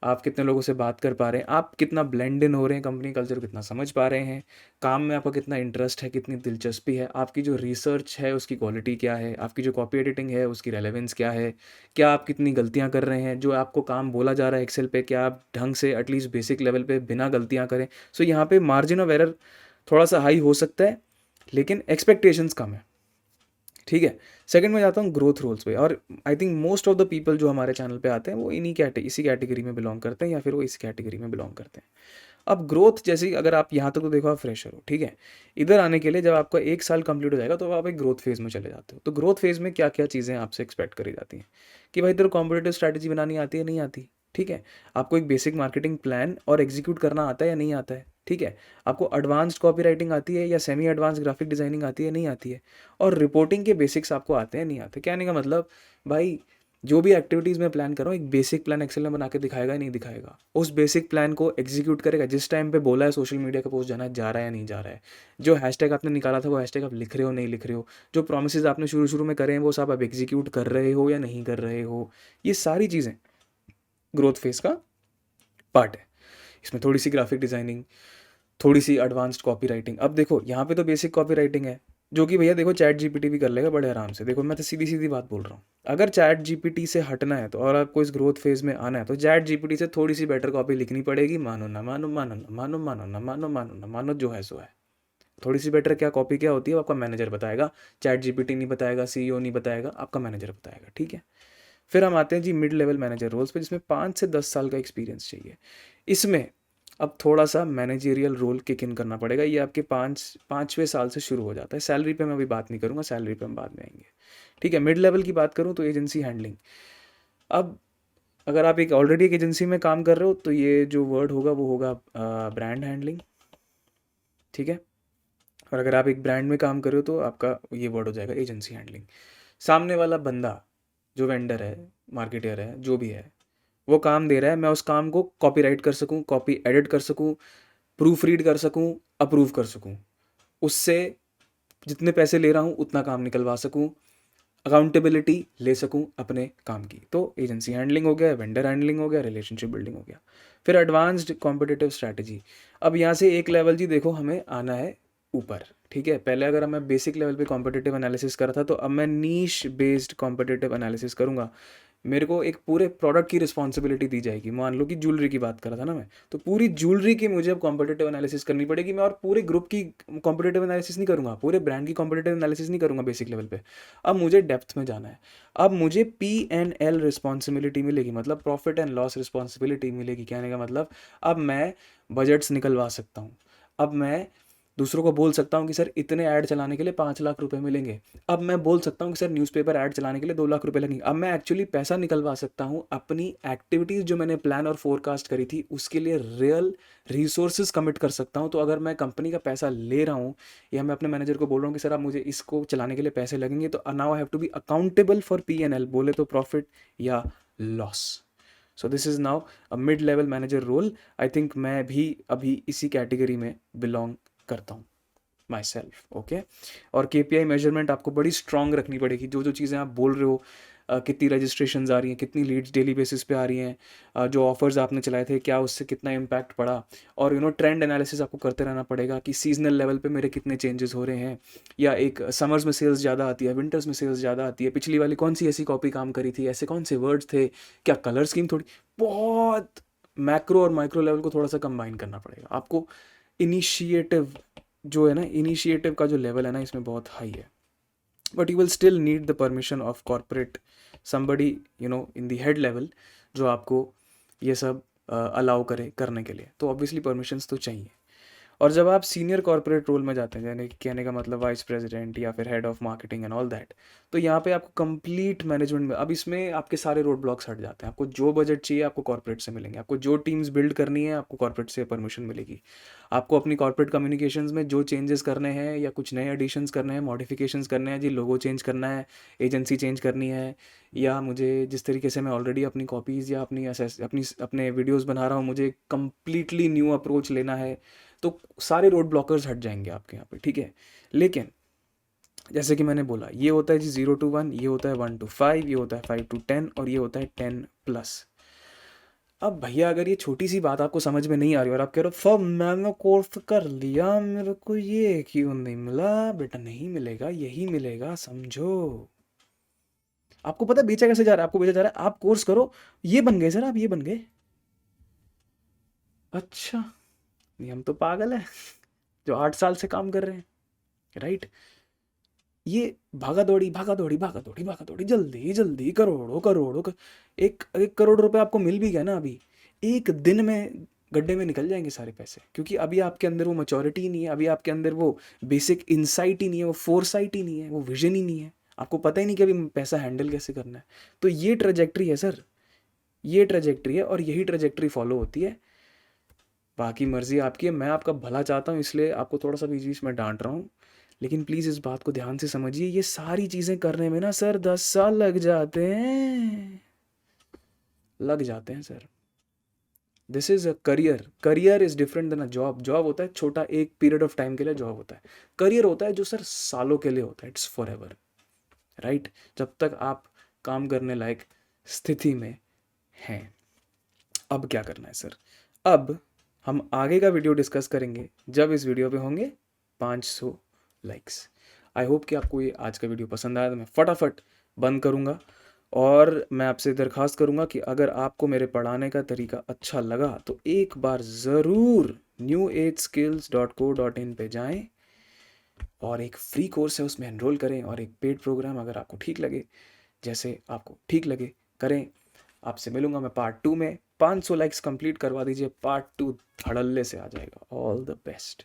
आप कितने लोगों से बात कर पा रहे हैं, आप कितना ब्लेंड इन हो रहे हैं, कंपनी कल्चर कितना समझ पा रहे हैं, काम में आपका कितना इंटरेस्ट है, कितनी दिलचस्पी है, आपकी जो रिसर्च है उसकी क्वालिटी क्या है, आपकी जो कॉपी एडिटिंग है उसकी रेलेवेंस क्या है, क्या आप कितनी गलतियां कर रहे हैं, जो आपको काम बोला जा रहा है एक्सेल पे, क्या आप ढंग से एटलीस्ट बेसिक लेवल पे बिना गलतियां करें. सो यहाँ पे मार्जिन ऑफ एरर थोड़ा सा हाई हो सकता है, लेकिन एक्सपेक्टेशंस कम है, ठीक है. सेकंड में जाता हूँ ग्रोथ रोल्स पे. और I think most of the people जो हमारे चैनल पे आते हैं वो इसी कैटेगरी में बिलोंग करते हैं, या फिर वो इस कैटेगरी में बिलोंग करते हैं. अब ग्रोथ, जैसे अगर आप यहाँ तक तो देखो आप फ्रेशर हो, ठीक है, इधर आने के लिए जब आपका 1 साल कंप्लीट हो जाएगा तो आप एक ग्रोथ फेज़ में चले जाते हो. तो ग्रोथ फेज़ में क्या क्या चीज़ें आपसे एक्सपेक्ट करी जाती हैं कि भाई तेरे कॉम्पिटिटिव स्ट्रैटेजी बनानी आती है, नहीं आती, ठीक है, आपको एक बेसिक मार्केटिंग प्लान और एग्जीक्यूट करना आता है या नहीं आता है, ठीक है, आपको एडवांस्ड कॉपी राइटिंग आती है या सेमी एडवांस ग्राफिक डिजाइनिंग आती है नहीं आती है, और रिपोर्टिंग के बेसिक्स आपको आते हैं नहीं आते। कहने का मतलब भाई जो भी एक्टिविटीज़ मैं प्लान कर रहा हूँ एक बेसिक प्लान एक्सेल में बना के दिखाएगा या नहीं दिखाएगा, उस बेसिक प्लान को एग्जीक्यूट करेगा। जिस टाइम पे बोला है सोशल मीडिया का पोस्ट जाना है, जा रहा है या नहीं जा रहा है, जो हैशटैग आपने निकाला था वो हैशटैग आप लिख रहे हो नहीं लिख रहे हो, जो प्रोमिस आपने शुरू शुरू में करे हैं वो सब आप एग्जीक्यूट कर रहे हो या नहीं कर रहे हो, ये सारी चीज़ें ग्रोथ फेज का पार्ट है। इसमें थोड़ी सी ग्राफिक डिज़ाइनिंग, थोड़ी सी एडवांस्ड कॉपी राइटिंग। अब देखो यहाँ पे तो बेसिक कॉपी राइटिंग है जो कि भैया देखो चैट जीपीटी भी कर लेगा बड़े आराम से। देखो मैं तो सीधी सीधी बात बोल रहा हूँ, अगर चैट जीपीटी से हटना है तो और आपको इस ग्रोथ फेज में आना है तो चैट जीपीटी से थोड़ी सी बेटर कॉपी लिखनी पड़ेगी। मानो ना मानो, मानो ना मानो, मानो ना मानो, मानो ना मानो, जो है सो है। थोड़ी सी बेटर क्या कॉपी क्या होती है आपका मैनेजर बताएगा, चैट जीपीटी नहीं बताएगा, सीईओ नहीं बताएगा, आपका मैनेजर बताएगा, ठीक है। फिर हम आते हैं जी मिड लेवल मैनेजर रोल्स पे, जिसमें 5 से 10 साल का एक्सपीरियंस चाहिए। इसमें अब थोड़ा सा मैनेजेरियल रोल किक इन करना पड़ेगा, ये आपके 5वें साल से शुरू हो जाता है। सैलरी पे मैं अभी बात नहीं करूँगा, सैलरी पे हम बाद में आएंगे, ठीक है। मिड लेवल की बात करूँ तो एजेंसी हैंडलिंग। अब अगर आप एक ऑलरेडी एक एजेंसी में काम कर रहे हो तो ये जो वर्ड होगा वो होगा ब्रांड हैंडलिंग, ठीक है। और अगर आप एक ब्रांड में काम कर रहे हो तो आपका ये वर्ड हो जाएगा एजेंसी हैंडलिंग। सामने वाला बंदा जो वेंडर है, मार्केटर है, जो भी है, वो काम दे रहा है, मैं उस काम को कॉपी राइट कर सकूँ, कॉपी एडिट कर सकूँ, प्रूफ रीड कर सकूँ, अप्रूव कर सकूँ, उससे जितने पैसे ले रहा हूँ उतना काम निकलवा सकूँ, अकाउंटेबिलिटी ले सकूँ अपने काम की। तो एजेंसी हैंडलिंग हो गया, वेंडर हैंडलिंग हो गया, रिलेशनशिप बिल्डिंग हो गया। फिर एडवांस्ड कॉम्पिटिटिव स्ट्रैटेजी। अब यहाँ से एक लेवल जी देखो हमें आना है ऊपर, ठीक है। पहले अगर मैं बेसिक लेवल पे कॉम्पिटिटिव एनालिसिस कर रहा था तो अब मैं नीश बेस्ड कॉम्पिटिटिव एनालिसिस करूँगा। मेरे को एक पूरे प्रोडक्ट की रिस्पॉन्सिबिलिटी दी जाएगी। मान लो कि ज्वेलरी की बात कर रहा था ना मैं, तो पूरी ज्वेलरी की मुझे अब कॉम्पिटिटिव एनालिसिस करनी पड़ेगी। मैं और पूरे ग्रुप की कॉम्पिटिटिव एनालिसिस नहीं करूँगा, पूरे ब्रांड की कॉम्पिटिटिव एनालिसिस नहीं करूँगा बेसिक लेवल पे। अब मुझे डेप्थ में जाना है, अब मुझे P&L रिस्पॉन्सिबिलिटी मिलेगी, मतलब प्रॉफिट एंड लॉस रिस्पॉन्सिबिलिटी मिलेगी। कहने का मतलब अब मैं बजट्स निकलवा सकता हूँ, अब मैं दूसरों को बोल सकता हूँ कि सर इतने ऐड चलाने के लिए 5 लाख रुपए मिलेंगे। अब मैं बोल सकता हूँ कि सर न्यूज़पेपर ऐड चलाने के लिए 2 लाख रुपए लगेंगे। अब मैं एक्चुअली पैसा निकलवा सकता हूँ अपनी एक्टिविटीज़ जो मैंने प्लान और फोरकास्ट करी थी उसके लिए रियल रिसोर्सेज कमिट कर सकता हूँ। तो अगर मैं कंपनी का पैसा ले रहा हूँ या मैं अपने मैनेजर को बोल रहा हूँ कि सर आप मुझे इसको चलाने के लिए पैसे लगेंगे, तो now I have to be accountable for P&L, बोले तो प्रॉफिट या loss. So this is now a mid level manager role. I think मैं भी अभी इसी कैटेगरी में बिलोंग करता हूँ माई सेल्फ, ओके। और KPI मेजरमेंट आपको बड़ी स्ट्रांग रखनी पड़ेगी। जो जो चीज़ें आप बोल रहे हो, कितनी रजिस्ट्रेशंस आ रही हैं, कितनी लीड्स डेली बेसिस पे आ रही हैं, जो ऑफर्स आपने चलाए थे क्या उससे कितना इम्पैक्ट पड़ा, और ट्रेंड एनालिसिस आपको करते रहना पड़ेगा कि सीजनल लेवल पे मेरे कितने चेंजेस हो रहे हैं, या एक समर्स में सेल्स ज़्यादा आती है, विंटर्स में सेल्स ज़्यादा आती है, पिछली वाली कौन सी ऐसी कॉपी काम करी थी, ऐसे कौन से वर्ड्स थे, क्या कलर स्कीम, थोड़ी बहुत मैक्रो और माइक्रो लेवल को थोड़ा सा कंबाइन करना पड़ेगा आपको। इनिशिएटिव जो है ना, इनिशिएटिव का जो लेवल है ना इसमें बहुत हाई है, but you will still need the permission of corporate somebody in the head level जो आपको ये सब अलाउ करे करने के लिए। तो ऑब्वियसली परमिशंस तो चाहिए। और जब आप सीनियर कॉर्पोरेट रोल में जाते हैं, यानी कि कहने का मतलब वाइस प्रेसिडेंट या फिर head of marketing and all that, तो यहाँ पे आपको कंप्लीट मैनेजमेंट में, अब इसमें आपके सारे रोड ब्लॉक्स हट जाते हैं। आपको जो बजट चाहिए आपको कॉर्पोरेट से मिलेंगे, आपको जो टीम्स बिल्ड करनी है आपको कॉर्पोरेट से परमिशन मिलेगी, आपको अपनी कॉर्पोरेट कम्युनिकेशंस में जो चेंजेस करने हैं या कुछ नए एडिशंस करने हैं, मॉडिफिकेशंस करने हैं, जी लोगो चेंज करना है, एजेंसी चेंज करनी है, या मुझे जिस तरीके से मैं ऑलरेडी अपनी कॉपीज़ या अपने वीडियोज़ बना रहा हूँ मुझे कम्प्लीटली न्यू अप्रोच लेना है, तो सारे रोड ब्लॉकर्स हट जाएंगे आपके यहाँ पे, ठीक है। लेकिन जैसे कि मैंने बोला ये होता है जी 0 to 1, ये होता है 1 to 5, ये होता है 5 to 10, और ये होता है 10+। अब भैया अगर ये छोटी सी बात आपको समझ में नहीं आ रही और आप कह रहे हो फब मैंने कोर्स कर लिया मेरे को ये क्यों नहीं मिला, बेटा नहीं मिलेगा, यही मिलेगा, समझो। आपको पता है बेचा कैसे जा रहा है? आपको बेचा जा रहा है आप कोर्स करो, ये बन गए सर, आप ये बन गए। अच्छा, नहीं हम तो पागल है जो 8 साल से काम कर रहे हैं, राइट। ये भागा दौड़ी भागा दौड़ी भागा दौड़ी भागा दौड़ी, जल्दी जल्दी, करोड़ों करोड़ों एक एक करोड़ रुपए आपको मिल भी गया ना अभी, एक दिन में गड्ढे में निकल जाएंगे सारे पैसे, क्योंकि अभी आपके अंदर वो मैच्योरिटी ही नहीं है, अभी आपके अंदर वो बेसिक इंसाइट ही नहीं है, वो फोरसाइट ही नहीं है, वो विजन ही नहीं है, आपको पता ही नहीं कि अभी पैसा हैंडल कैसे करना है। तो ये ट्रेजेक्ट्री है सर, ये ट्रेजेक्ट्री है और यही ट्रेजेक्ट्री फॉलो होती है। बाकी मर्जी आपकी है, मैं आपका भला चाहता हूँ, इसलिए आपको थोड़ा सा बीच में डांट रहा हूँ। लेकिन प्लीज़ इस बात को ध्यान से समझिए, ये सारी चीज़ें करने में ना सर 10 साल लग जाते हैं, लग जाते हैं sir. This is a career. Career is different than a job. Job होता है छोटा, एक पीरियड ऑफ टाइम के लिए जॉब होता है। करियर होता है जो सर सालों के लिए होता है, इट्स फॉर एवर, राइट? जब तक आप काम करने लायक स्थिति में हैं। अब क्या करना है सर? अब हम आगे का वीडियो डिस्कस करेंगे जब इस वीडियो पे होंगे 500 लाइक्स। आई होप कि आपको ये आज का वीडियो पसंद आया। तो मैं फटाफट बंद करूँगा और मैं आपसे दरख्वास्त करूँगा कि अगर आपको मेरे पढ़ाने का तरीका अच्छा लगा तो एक बार ज़रूर newageskills.co.in पे जाएं और एक फ्री कोर्स है उसमें एनरोल करें, और एक पेड प्रोग्राम अगर आपको ठीक लगे, जैसे आपको ठीक लगे करें। आपसे मिलूंगा मैं पार्ट 2 में। 500 लाइक्स कंप्लीट करवा दीजिए, पार्ट 2 धड़ल्ले से आ जाएगा। All the best.